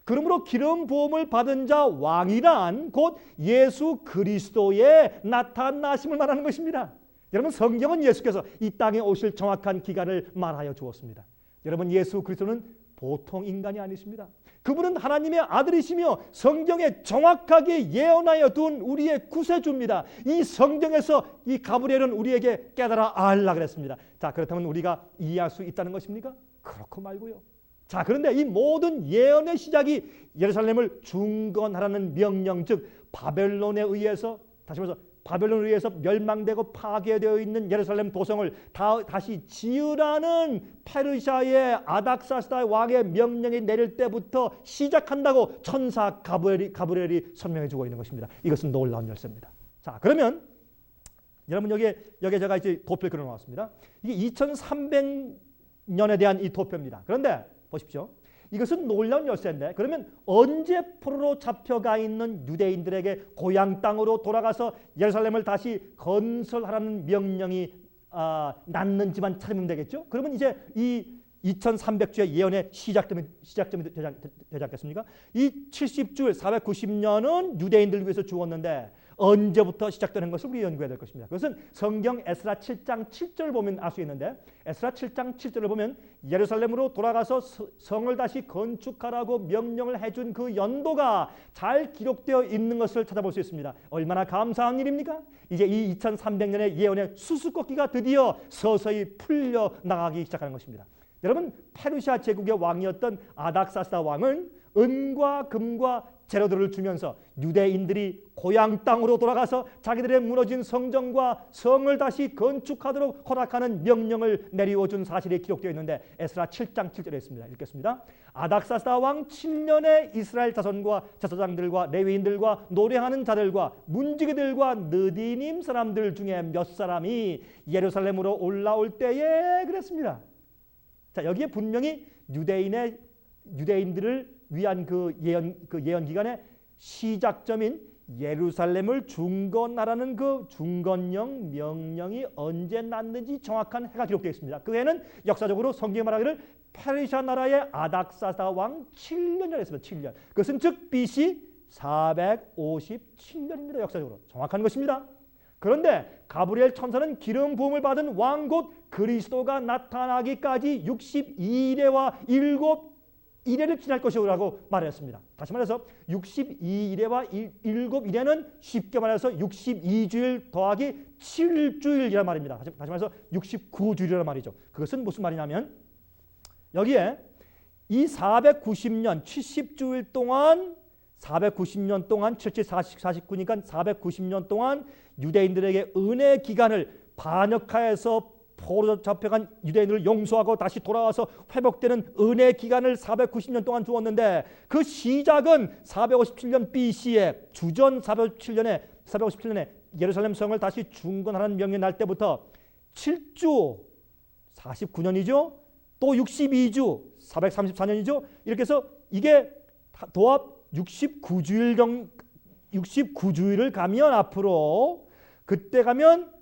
그러므로 기름 부음을 받은 자 왕이란 곧 예수 그리스도의 나타나심을 말하는 것입니다. 여러분, 성경은 예수께서 이 땅에 오실 정확한 기간을 말하여 주었습니다. 여러분, 예수 그리스도는 보통 인간이 아니십니다. 그분은 하나님의 아들이시며 성경에 정확하게 예언하여 둔 우리의 구세주입니다. 이 성경에서 이 가브리엘은 우리에게 깨달아 알라 그랬습니다. 자, 그렇다면 우리가 이해할 수 있다는 것입니까? 그렇고 말고요. 자, 그런데 이 모든 예언의 시작이 예루살렘을 중건하라는 명령, 즉 바벨론에 의해서, 다시 말해서 바벨론에 의해서 멸망되고 파괴되어 있는 예루살렘 도성을 다시 지으라는 페르시아의 아닥사스다 왕의 명령이 내릴 때부터 시작한다고 천사 가브리엘이 설명해 주고 있는 것입니다. 이것은 놀라운 열쇠입니다. 자, 그러면 여러분, 여기에 제가 이제 도표를 그려 놓았습니다. 이게 2300년에 대한 이 도표입니다. 그런데 보십시오. 이것은 놀라운 열쇠인데, 그러면 언제 포로로 잡혀가 있는 유대인들에게 고향 땅으로 돌아가서 예루살렘을 다시 건설하라는 명령이 났는지만 찾으면 되겠죠? 그러면 이제 이 2300주의 예언의 시작점이 되지 않겠습니까? 이 70주일 490년은 유대인들을 위해서 주었는데 언제부터 시작되는 것을 우리 연구해야 될 것입니다. 그것은 성경 에스라 7장 7절을 보면 알 수 있는데, 에스라 7장 7절을 보면 예루살렘으로 돌아가서 성을 다시 건축하라고 명령을 해준 그 연도가 잘 기록되어 있는 것을 찾아볼 수 있습니다. 얼마나 감사한 일입니까? 이제 이 2300년의 예언의 수수께끼가 드디어 서서히 풀려나가기 시작하는 것입니다. 여러분, 페르시아 제국의 왕이었던 아닥사스다 왕은 은과 금과 재료들을 주면서 유대인들이 고향 땅으로 돌아가서 자기들의 무너진 성전과 성을 다시 건축하도록 허락하는 명령을 내리워준 사실이 기록되어 있는데, 에스라 7장 7절에 있습니다. 읽겠습니다. 아닥사스다 왕 7년에 이스라엘 자손과 제사장들과 레위인들과 노래하는 자들과 문지기들과 느디님 사람들 중에 몇 사람이 예루살렘으로 올라올 때에 그랬습니다. 자, 여기에 분명히 유대인들을 위한 그 예언 기간의 시작점인 예루살렘을 중건하라는 그 중건령 명령이 언제 났는지 정확한 해가 기록되어 있습니다. 그 해는 역사적으로 성경이 말하기를 페르시아 나라의 아닥사스다 왕 7년이었습니다. 7년. 그것은 즉 BC 457년입니다. 역사적으로 정확한 것입니다. 그런데 가브리엘 천사는 기름 부음을 받은 왕 곧 그리스도가 나타나기까지 62일에와 7일을 지날 것이라고 말했습니다. 다시 말해서 62일에와 7일에는 쉽게 말해서 62주일 더하기 7주일이란 말입니다. 다시 말해서 69주일이란 말이죠. 그것은 무슨 말이냐면, 여기에 이 490년 70주일 동안 490년 동안 77, 49니까 490년 동안 유대인들에게 은혜 기간을 반역하여서 포로로 잡혀간 유대인들을 용서하고 다시 돌아와서 회복되는 은혜 기간을 490년 동안 주었는데, 그 시작은 457년 BC에 주전 457년에 예루살렘 성을 다시 중건하라는 명령이 날 때부터 7주 49년이죠. 또 62주 434년이죠. 이렇게 해서 이게 도합 69주일을 가면 앞으로 그때 가면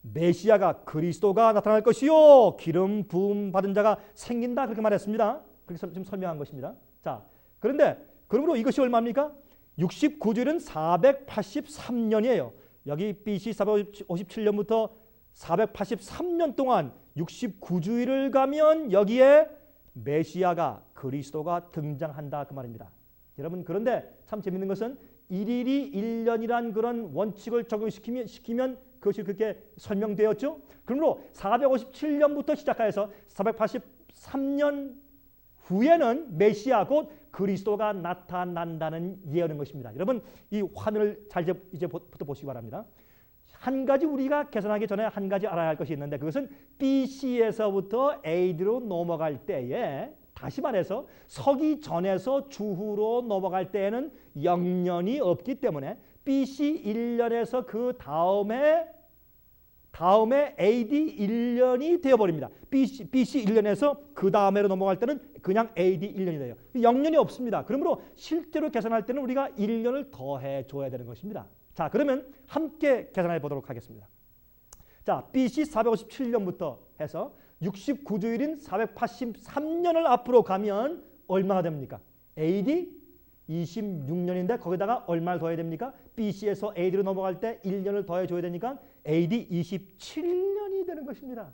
메시아가 그리스도가 나타날 것이요 기름 부음 받은 자가 생긴다, 그렇게 말했습니다. 그렇게 지금 설명한 것입니다. 자, 그런데 그러므로 이것이 얼마입니까? 69주일은 483년이에요. 여기 BC 457년부터 483년 동안 69주일을 가면 여기에 메시아가 그리스도가 등장한다, 그 말입니다. 여러분, 그런데 참 재밌는 것은 일일이 1년이란 그런 원칙을 적용시키면 그것이 그렇게 설명되었죠. 그러므로 457년부터 시작해서 483년 후에는 메시아 곧 그리스도가 나타난다는 예언인 것입니다. 여러분, 이 화면을 잘 이제부터 보시기 바랍니다. 한 가지 우리가 계산하기 전에 한 가지 알아야 할 것이 있는데, 그것은 BC에서부터 AD로 넘어갈 때에, 다시 말해서 서기 전에서 주후로 넘어갈 때에는 영년이 없기 때문에 BC 1년에서 그 다음에 다음에 AD 1년이 되어버립니다. BC 1년에서 그 다음에로 넘어갈 때는 그냥 AD 1년이 돼요. 0년이 없습니다. 그러므로 실제로 계산할 때는 우리가 1년을 더해줘야 되는 것입니다. 자, 그러면 함께 계산해 보도록 하겠습니다. 자, BC 457년부터 해서 69주일인 483년을 앞으로 가면 얼마가 됩니까? AD 26년인데 거기다가 얼마를 더해야 됩니까? BC에서 AD로 넘어갈 때 1년을 더해줘야 되니까 AD 27년이 되는 것입니다.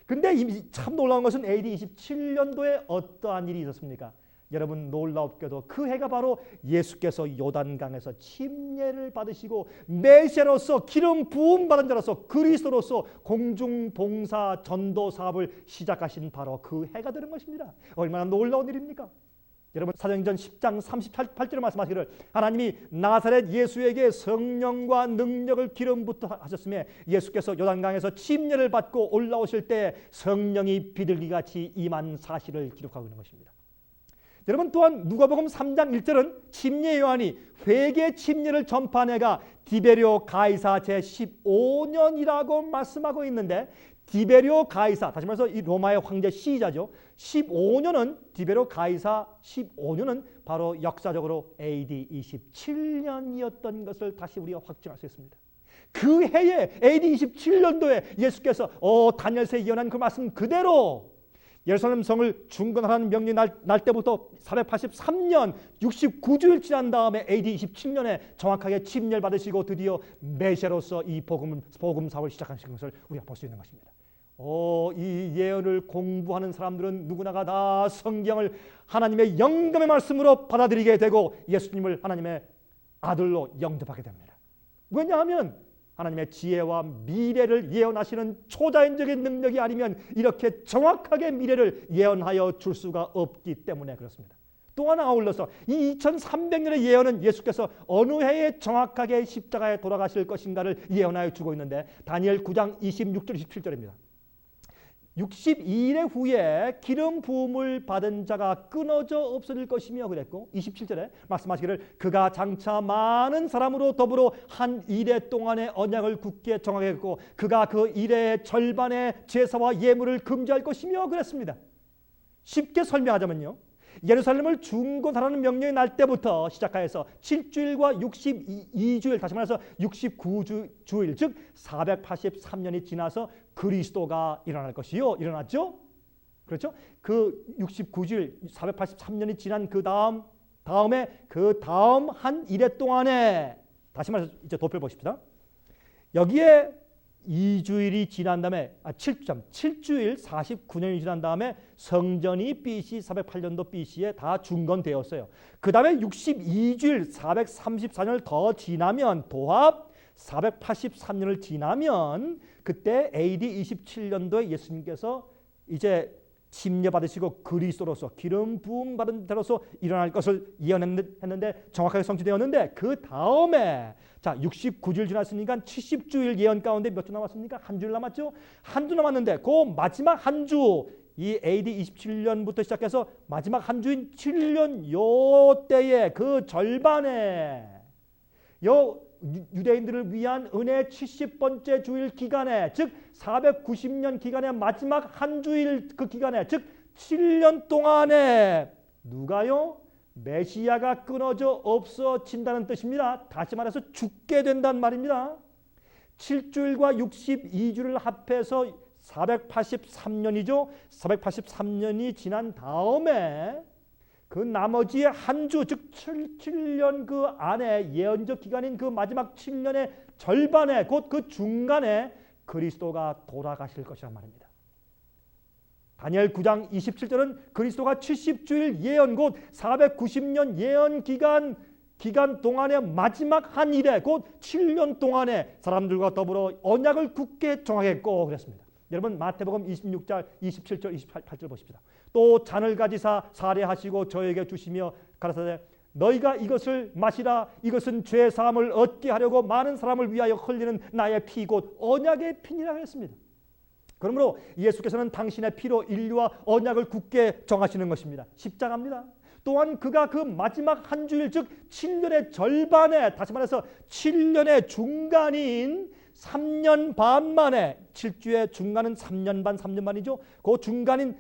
근데 참 놀라운 것은 AD 27년도에 어떠한 일이 있었습니까? 여러분, 놀랍게도 그 해가 바로 예수께서 요단강에서 침례를 받으시고 메시아로서 기름 부음 받은 자로서 그리스도로서 공중봉사 전도 사업을 시작하신 바로 그 해가 되는 것입니다. 얼마나 놀라운 일입니까? 여러분, 사도행전 10장 38절에 말씀하시기를 하나님이 나사렛 예수에게 성령과 능력을 기름 붓다 하셨으며 예수께서 요단강에서 침례를 받고 올라오실 때 성령이 비둘기같이 임한 사실을 기록하고 있는 것입니다. 여러분, 또한 누가복음 3장 1절은 침례 요한이 회개 침례를 전파한 해가 디베리오 가이사 제15년이라고 말씀하고 있는데, 디베리오 가이사, 다시 말해서 이 로마의 황제 시자죠. 15년은 디베리오 가이사 15년은 바로 역사적으로 AD 27년이었던 것을 다시 우리가 확증할 수 있습니다. 그 해에 AD 27년도에 예수께서 다니엘서에 예언한 그 말씀 그대로 예루살렘 성을 중건하라는 명령이 날 때부터 483년 69주일 지난 다음에 AD 27년에 정확하게 침례를 받으시고 드디어 메시아로서 이 복음 사업을 시작하신 것을 우리가 볼 수 있는 것입니다. 이 예언을 공부하는 사람들은 누구나가 다 성경을 하나님의 영감의 말씀으로 받아들이게 되고 예수님을 하나님의 아들로 영접하게 됩니다. 왜냐하면 하나님의 지혜와 미래를 예언하시는 초자연적인 능력이 아니면 이렇게 정확하게 미래를 예언하여 줄 수가 없기 때문에 그렇습니다. 또 하나 아울러서 이 2300년의 예언은 예수께서 어느 해에 정확하게 십자가에 돌아가실 것인가를 예언하여 주고 있는데 다니엘 9장 26절 27절입니다. 62일 후에 기름 부음을 받은 자가 끊어져 없어질 것이며 그랬고 27절에 말씀하시기를 그가 장차 많은 사람으로 더불어 한 이레 동안의 언약을 굳게 정하겠고 그가 그 이레의 절반의 제사와 예물을 금지할 것이며 그랬습니다. 쉽게 설명하자면요, 예루살렘을 중건하라는 명령이 날 때부터 시작하여서 7주일과 62주일, 다시 말해서 69주일, 즉 483년이 지나서 그리스도가 일어날 것이요. 일어났죠? 그렇죠? 그 69주일, 483년이 지난 그 다음에 그 다음 한 이래 동안에, 다시 말해서 이제 도표를 보십시다. 여기에 2주일이 지난 다음에 7주일 49년이 지난 다음에 성전이 BC 408년도 BC에 다 중건되었어요. 그 다음에 62주일 434년을 더 지나면 도합 483년을 지나면 그때 AD 27년도에 예수님께서 이제 침례 받으시고 그리스도로서 기름 부음 받은 자로서 일어날 것을 예언했는데 정확하게 성취되었는데 그 다음에 자 69주일 지났으니까 70주일 예언 가운데 몇 주 남았습니까? 한 주일 남았죠? 한 주 남았는데 그 마지막 한 주 이 AD 27년부터 시작해서 마지막 한 주인 7년 요 때에 그 절반에 요 유대인들을 위한 은혜 70번째 주일 기간에 즉 490년 기간의 마지막 한 주일 그 기간에 즉 7년 동안에 누가요? 메시아가 끊어져 없어진다는 뜻입니다. 다시 말해서 죽게 된단 말입니다. 7주일과 62주를 합해서 483년이죠. 483년이 지난 다음에 그 나머지 한 주, 즉 7년 그 안에 예언적 기간인 그 마지막 7년의 절반에 곧 그 중간에 그리스도가 돌아가실 것이란 말입니다. 다니엘 9장 27절은 그리스도가 70주일 예언 곧 490년 예언 기간 동안의 마지막 한 일에 곧 7년 동안에 사람들과 더불어 언약을 굳게 정하겠고 그랬습니다. 여러분 마태복음 26장 27절 28절 보십시다. 또 잔을 가지사 사례하시고 저에게 주시며 가라사대 너희가 이것을 마시라 이것은 죄 사함을 얻게 하려고 많은 사람을 위하여 흘리는 나의 피 곧 언약의 피니라 했습니다. 그러므로 예수께서는 당신의 피로 인류와 언약을 굳게 정하시는 것입니다. 십자가입니다. 또한 그가 그 마지막 한 주일 즉 7년의 절반에 다시 말해서 7년의 중간인 3년 반 만에 7주의 중간은 3년 반이죠. 그 중간인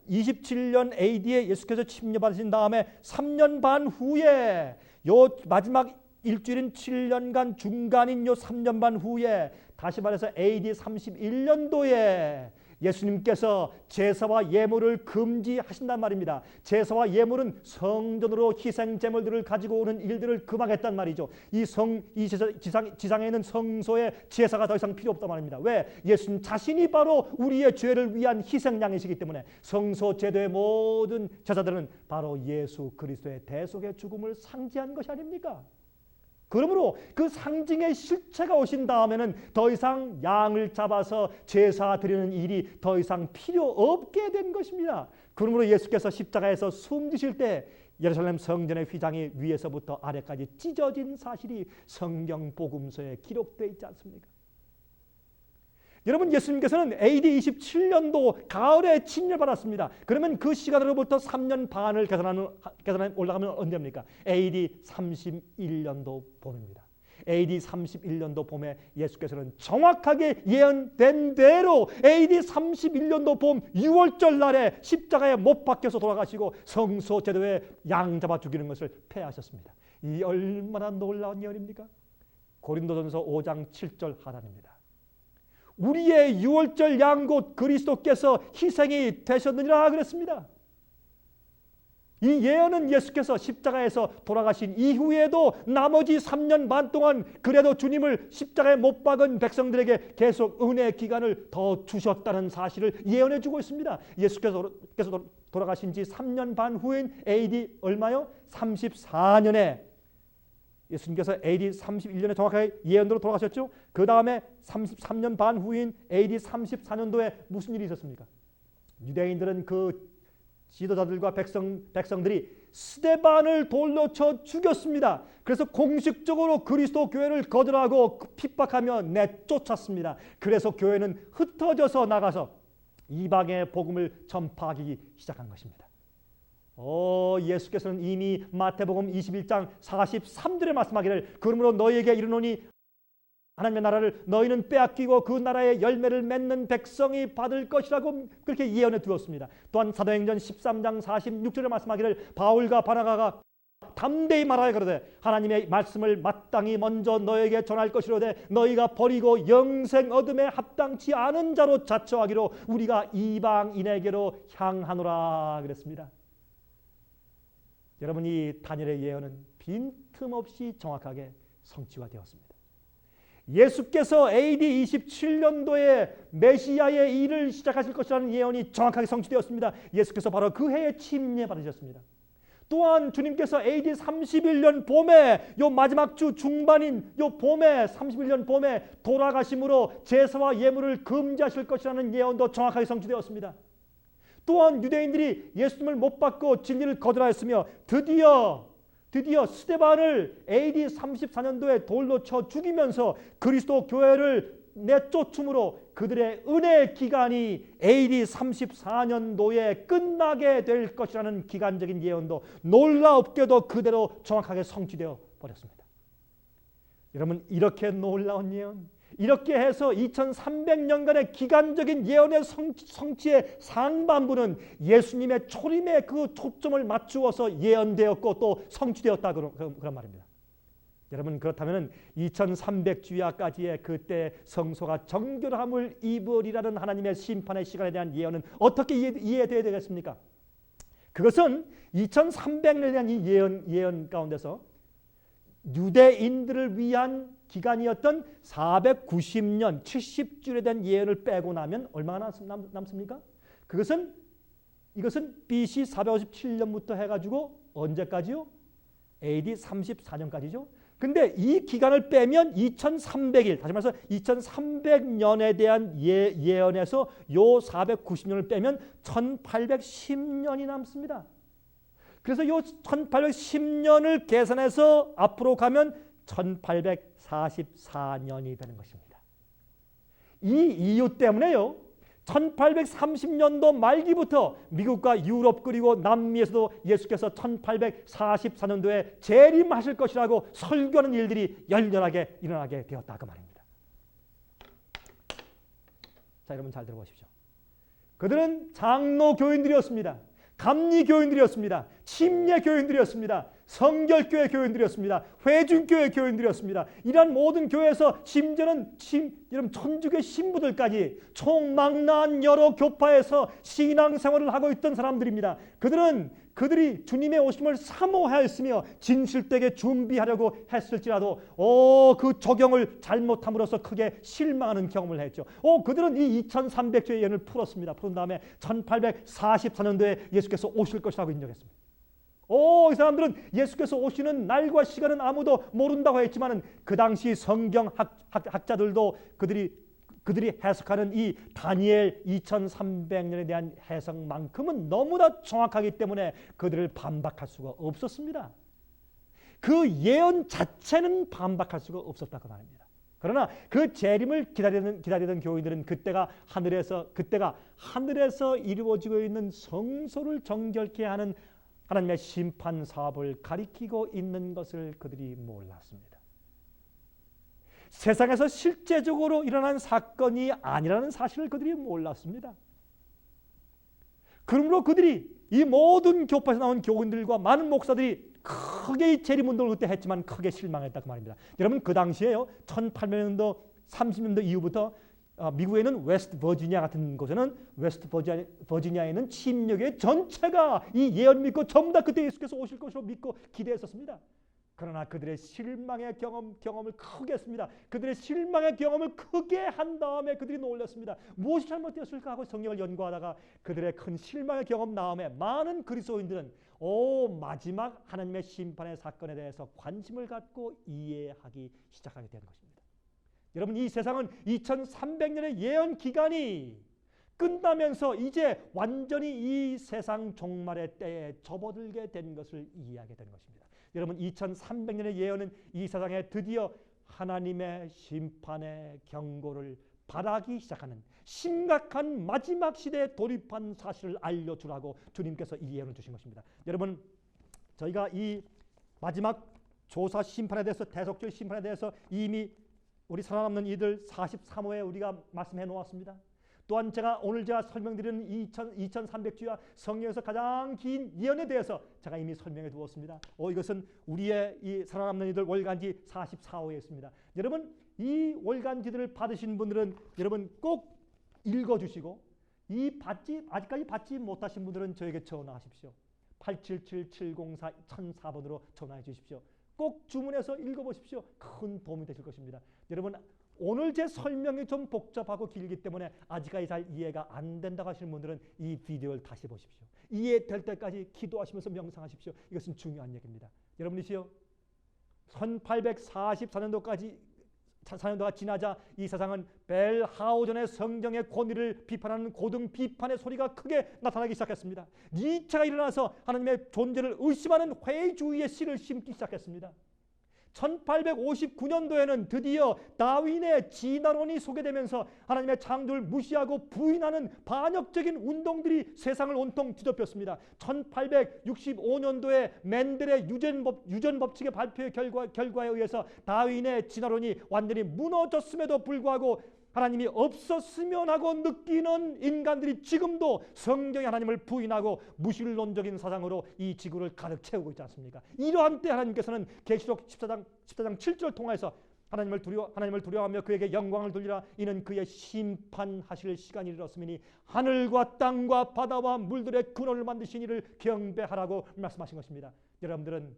27년 AD에 예수께서 침례받으신 다음에 3년 반 후에 요 마지막 일주일인 7년간 중간인 요 3년 반 후에 다시 말해서 AD 31년도에 예수님께서 제사와 예물을 금지하신단 말입니다. 제사와 예물은 성전으로 희생 제물들을 가지고 오는 일들을 금하겠단 말이죠. 이 지상에 있는 성소에 제사가 더 이상 필요 없단 말입니다. 왜? 예수님 자신이 바로 우리의 죄를 위한 희생양이시기 때문에 성소 제도의 모든 제사들은 바로 예수 그리스도의 대속의 죽음을 상징한 것이 아닙니까? 그러므로 그 상징의 실체가 오신 다음에는 더 이상 양을 잡아서 제사 드리는 일이 더 이상 필요 없게 된 것입니다. 그러므로 예수께서 십자가에서 숨지실 때 예루살렘 성전의 휘장이 위에서부터 아래까지 찢어진 사실이 성경 복음서에 기록되어 있지 않습니까? 여러분, 예수님께서는 AD 27년도 가을에 침례받았습니다. 그러면 그 시간으로부터 3년 반을 계산하면 올라가면 언제입니까? AD 31년도 봄입니다. AD 31년도 봄에 예수께서는 정확하게 예언된 대로 AD 31년도 봄 6월절 날에 십자가에 못 박혀서 돌아가시고 성소 제도에 양 잡아 죽이는 것을 폐하셨습니다. 이 얼마나 놀라운 예언입니까? 고린도전서 5장 7절 하단입니다. 우리의 유월절 양 곧 그리스도께서 희생이 되셨느니라 그랬습니다. 이 예언은 예수께서 십자가에서 돌아가신 이후에도 나머지 3년 반 동안 그래도 주님을 십자가에 못 박은 백성들에게 계속 은혜의 기간을 더 주셨다는 사실을 예언해 주고 있습니다. 예수께서 돌아가신 지 3년 반 후인 AD 얼마요? 34년에 예수님께서 AD 31년에 정확하게 예언대로 돌아가셨죠. 그 다음에 33년 반 후인 AD 34년도에 무슨 일이 있었습니까? 유대인들은 그 지도자들과 백성들이 스데반을 돌로 쳐 죽였습니다. 그래서 공식적으로 그리스도 교회를 거절하고 핍박하며 내쫓았습니다. 그래서 교회는 흩어져서 나가서 이방의 복음을 전파하기 시작한 것입니다. 예수께서는 이미 마태복음 21장 43절에 말씀하기를 그러므로 너희에게 이르노니 하나님의 나라를 너희는 빼앗기고 그 나라의 열매를 맺는 백성이 받을 것이라고 그렇게 예언해 두었습니다. 또한 사도행전 13장 46절에 말씀하기를 바울과 바나바가 담대히 말하여 그러되 하나님의 말씀을 마땅히 먼저 너에게 전할 것이로되 너희가 버리고 영생 얻음에 합당치 않은 자로 자처하기로 우리가 이방인에게로 향하노라 그랬습니다. 여러분, 이 다니엘의 예언은 빈틈없이 정확하게 성취가 되었습니다. 예수께서 AD 27년도에 메시아의 일을 시작하실 것이라는 예언이 정확하게 성취되었습니다. 예수께서 바로 그 해에 침례 받으셨습니다. 또한 주님께서 AD 31년 봄에 요 마지막 주 중반인 요 봄에 31년 봄에 돌아가심으로 제사와 예물을 금지하실 것이라는 예언도 정확하게 성취되었습니다. 또한 유대인들이 예수님을 못 받고 진리를 거절하였으며 드디어 스데반을 AD 34년도에 돌로 쳐 죽이면서 그리스도 교회를 내쫓음으로 그들의 은혜의 기간이 AD 34년도에 끝나게 될 것이라는 기간적인 예언도 놀라웠게도 그대로 정확하게 성취되어 버렸습니다. 여러분, 이렇게 놀라운 예언, 이렇게 해서 2300년간의 기간적인 예언의 성취의 상반부는 예수님의 초림에 그 초점을 맞추어서 예언되었고 또 성취되었다 그런 말입니다. 여러분, 그렇다면 2300주야까지의 그때 성소가 정결함을 입으리라는 하나님의 심판의 시간에 대한 예언은 어떻게 이해되어야 되겠습니까? 그것은 2300년에 대한 이 예언 가운데서 유대인들을 위한 기간이었던 490년 70주일에 대한 예언을 빼고 나면 얼마나 남습니까? 이것은 BC 457년부터 해가지고 언제까지요? AD 34년까지죠. 근데 이 기간을 빼면 2300일, 다시 말해서 2300년에 대한 예언에서 요 490년을 빼면 1810년이 남습니다. 그래서 요 1810년을 계산해서 앞으로 가면 1844년이 되는 것입니다. 이 이유 때문에요. 1830년도 말기부터 미국과 유럽 그리고 남미에서도 예수께서 1844년도에 재림하실 것이라고 설교하는 일들이 열렬하게 일어나게 되었다 그 말입니다. 자, 여러분 잘 들어보십시오. 그들은 장로 교인들이었습니다. 감리 교인들이었습니다. 침례 교인들이었습니다. 성결교회 교인들이었습니다. 회중교회 교인들이었습니다. 이러한 모든 교회에서 심지어는 여러분 천주교 신부들까지 총망라한 여러 교파에서 신앙생활을 하고 있던 사람들입니다. 그들이 주님의 오심을 사모하였으며 진실되게 준비하려고 했을지라도 그 적용을 잘못함으로써 크게 실망하는 경험을 했죠. 그들은 이 2300주의 예언을 풀었습니다. 풀은 다음에 1844년도에 예수께서 오실 것이라고 인정했습니다. 이 사람들은 예수께서 오시는 날과 시간은 아무도 모른다고 했지만 그 당시 성경 학자들도 그들이 해석하는 이 다니엘 2300년에 대한 해석만큼은 너무나 정확하기 때문에 그들을 반박할 수가 없었습니다. 그 예언 자체는 반박할 수가 없었다고 말합니다. 그러나 그 재림을 기다리던 교인들은 그때가 하늘에서 이루어지고 있는 성소를 정결케 하는 하나님의 심판 사업을 가리키고 있는 것을 그들이 몰랐습니다. 세상에서 실제적으로 일어난 사건이 아니라는 사실을 그들이 몰랐습니다. 그러므로 그들이 이 모든 교파에서 나온 교인들과 많은 목사들이 크게 재림운동을 그때 했지만 크게 실망했다고 말입니다. 여러분 그 당시에요. 1800년도 30년도 이후부터 미국에는 웨스트 버지니아 같은 곳에는 웨스트 버지니아에는 침례교회 전체가 이 예언 믿고 전부 다 그때 예수께서 오실 것으로 믿고 기대했었습니다. 그러나 그들의 실망의 경험을 크게 했습니다. 그들의 실망의 경험을 크게 한 다음에 그들이 놀랐습니다. 무엇이 잘못되었을까 하고 성경을 연구하다가 그들의 큰 실망의 경험 다음에 많은 그리스도인들은 마지막 하나님의 심판의 사건에 대해서 관심을 갖고 이해하기 시작하게 된 것입니다. 여러분 이 세상은 2300년의 예언 기간이 끝나면서 이제 완전히 이 세상 종말의 때에 접어들게 된 것을 이해하게 된 것입니다. 여러분 2300년의 예언은 이 세상에 드디어 하나님의 심판의 경고를 바라기 시작하는 심각한 마지막 시대에 돌입한 사실을 알려주라고 주님께서 이 예언을 주신 것입니다. 여러분 저희가 이 마지막 조사 심판에 대해서 대속절 심판에 대해서 이미 우리 살아남는 이들 43호에 우리가 말씀해 놓았습니다. 또한 오늘 제가 설명드리는 2300주와 성경에서 가장 긴 예언에 대해서 제가 이미 설명해 두었습니다. 이것은 우리의 이 살아남는 이들 월간지 44호에 있습니다. 여러분 이 월간지들을 받으신 분들은 여러분 꼭 읽어주시고 아직까지 받지 못하신 분들은 저에게 전화하십시오. 877-704-1004번으로 전화해 주십시오. 꼭 주문해서 읽어보십시오. 큰 도움이 되실 것입니다. 여러분 오늘 제 설명이 좀 복잡하고 길기 때문에 아직까지 잘 이해가 안 된다고 하시는 분들은 이 비디오를 다시 보십시오. 이해될 때까지 기도하시면서 명상하십시오. 이것은 중요한 얘기입니다. 여러분이시여 1844년도가 지나자 이 세상은 벨하우전의 성경의 권위를 비판하는 고등 비판의 소리가 크게 나타나기 시작했습니다. 니체가 일어나서 하나님의 존재를 의심하는 회의주의의 씨를 심기 시작했습니다. 1859년도에는 드디어 다윈의 진화론이 소개되면서 하나님의 창조를 무시하고 부인하는 반역적인 운동들이 세상을 온통 뒤덮였습니다. 1865년도에 맨델의 유전법칙의 발표의 결과에 의해서 다윈의 진화론이 완전히 무너졌음에도 불구하고 하나님이 없었으면 하고 느끼는 인간들이 지금도 성경의 하나님을 부인하고 무신론적인 사상으로 이 지구를 가득 채우고 있지 않습니까? 이러한 때 하나님께서는 계시록 14장 7절을 통해서 하나님을 두려워하며 그에게 영광을 돌리라. 이는 그의 심판하실 시간이 이르렀으니 하늘과 땅과 바다와 물들의 근원을 만드신 이를 경배하라고 말씀하신 것입니다. 여러분들은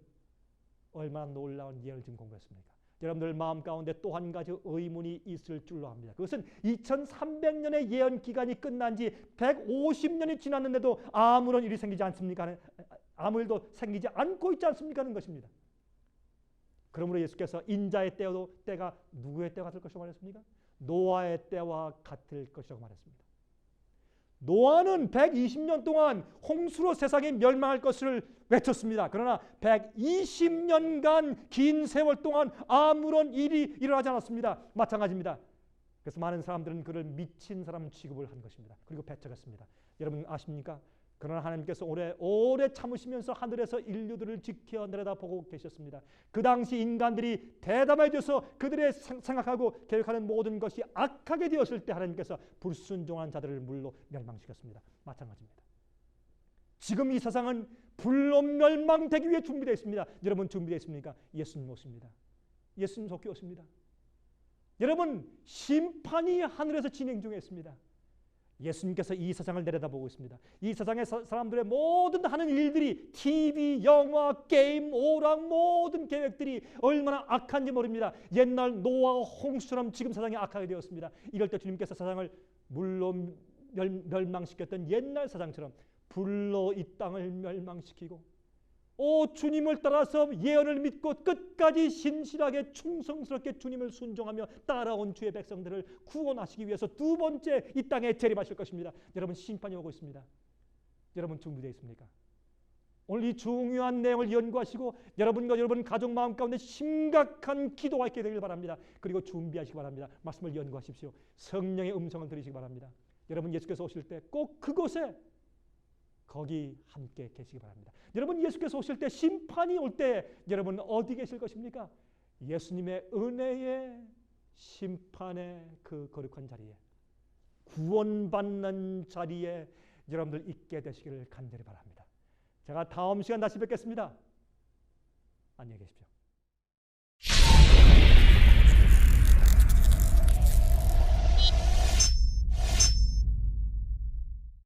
얼마나 놀라운 예언을 지금 공부했습니까? 여러분들 마음 가운데 또 한 가지 의문이 있을 줄로 압니다. 그것은 2300년의 예언 기간이 끝난 지 150년이 지났는데도 아무런 일이 생기지 않습니까? 아무 일도 생기지 않고 있지 않습니까? 하는 것입니다. 그러므로 예수께서 인자의 때가 누구의 때와 같을 것이라고 말했습니까? 노아의 때와 같을 것이라고 말했습니다. 노아는 120년 동안 홍수로 세상이 멸망할 것을 외쳤습니다. 그러나 120년간 긴 세월 동안 아무런 일이 일어나지 않았습니다. 마찬가지입니다. 그래서 많은 사람들은 그를 미친 사람 취급을 한 것입니다. 그리고 배척했습니다. 여러분 아십니까? 그러나 하나님께서 오래 참으시면서 하늘에서 인류들을 지켜 내려다보고 계셨습니다. 그 당시 인간들이 대담하게 되어서 그들의 생각하고 계획하는 모든 것이 악하게 되었을 때 하나님께서 불순종한 자들을 물로 멸망시켰습니다. 마찬가지입니다. 지금 이 세상은 불로 멸망되기 위해 준비되어 있습니다. 여러분 준비되어 있습니까? 예수님 오십니다. 예수님 속히 오십니다. 여러분 심판이 하늘에서 진행 중에 있습니다. 예수님께서 이 세상을 내려다보고 있습니다. 이 세상의 사람들의 모든 하는 일들이 TV, 영화, 게임, 오락 모든 계획들이 얼마나 악한지 모릅니다. 옛날 노아와 홍수처럼 지금 세상이 악하게 되었습니다. 이럴 때 주님께서 세상을 물로 멸망시켰던 옛날 세상처럼 불로 이 땅을 멸망시키고 주님을 따라서 예언을 믿고 끝까지 신실하게 충성스럽게 주님을 순종하며 따라온 주의 백성들을 구원하시기 위해서 두 번째 이 땅에 재림하실 것입니다. 여러분 심판이 오고 있습니다. 여러분 준비되어 있습니까? 오늘 이 중요한 내용을 연구하시고 여러분과 여러분 가족 마음 가운데 심각한 기도가 있게 되길 바랍니다. 그리고 준비하시기 바랍니다. 말씀을 연구하십시오. 성령의 음성을 들으시기 바랍니다. 여러분 예수께서 오실 때 꼭 그곳에 거기 함께 계시기 바랍니다. 여러분 예수께서 오실 때 심판이 올 때 여러분 어디 계실 것입니까? 예수님의 은혜의 심판의 그 거룩한 자리에 구원받는 자리에 여러분들 있게 되시기를 간절히 바랍니다. 제가 다음 시간 다시 뵙겠습니다. 안녕히 계십시오.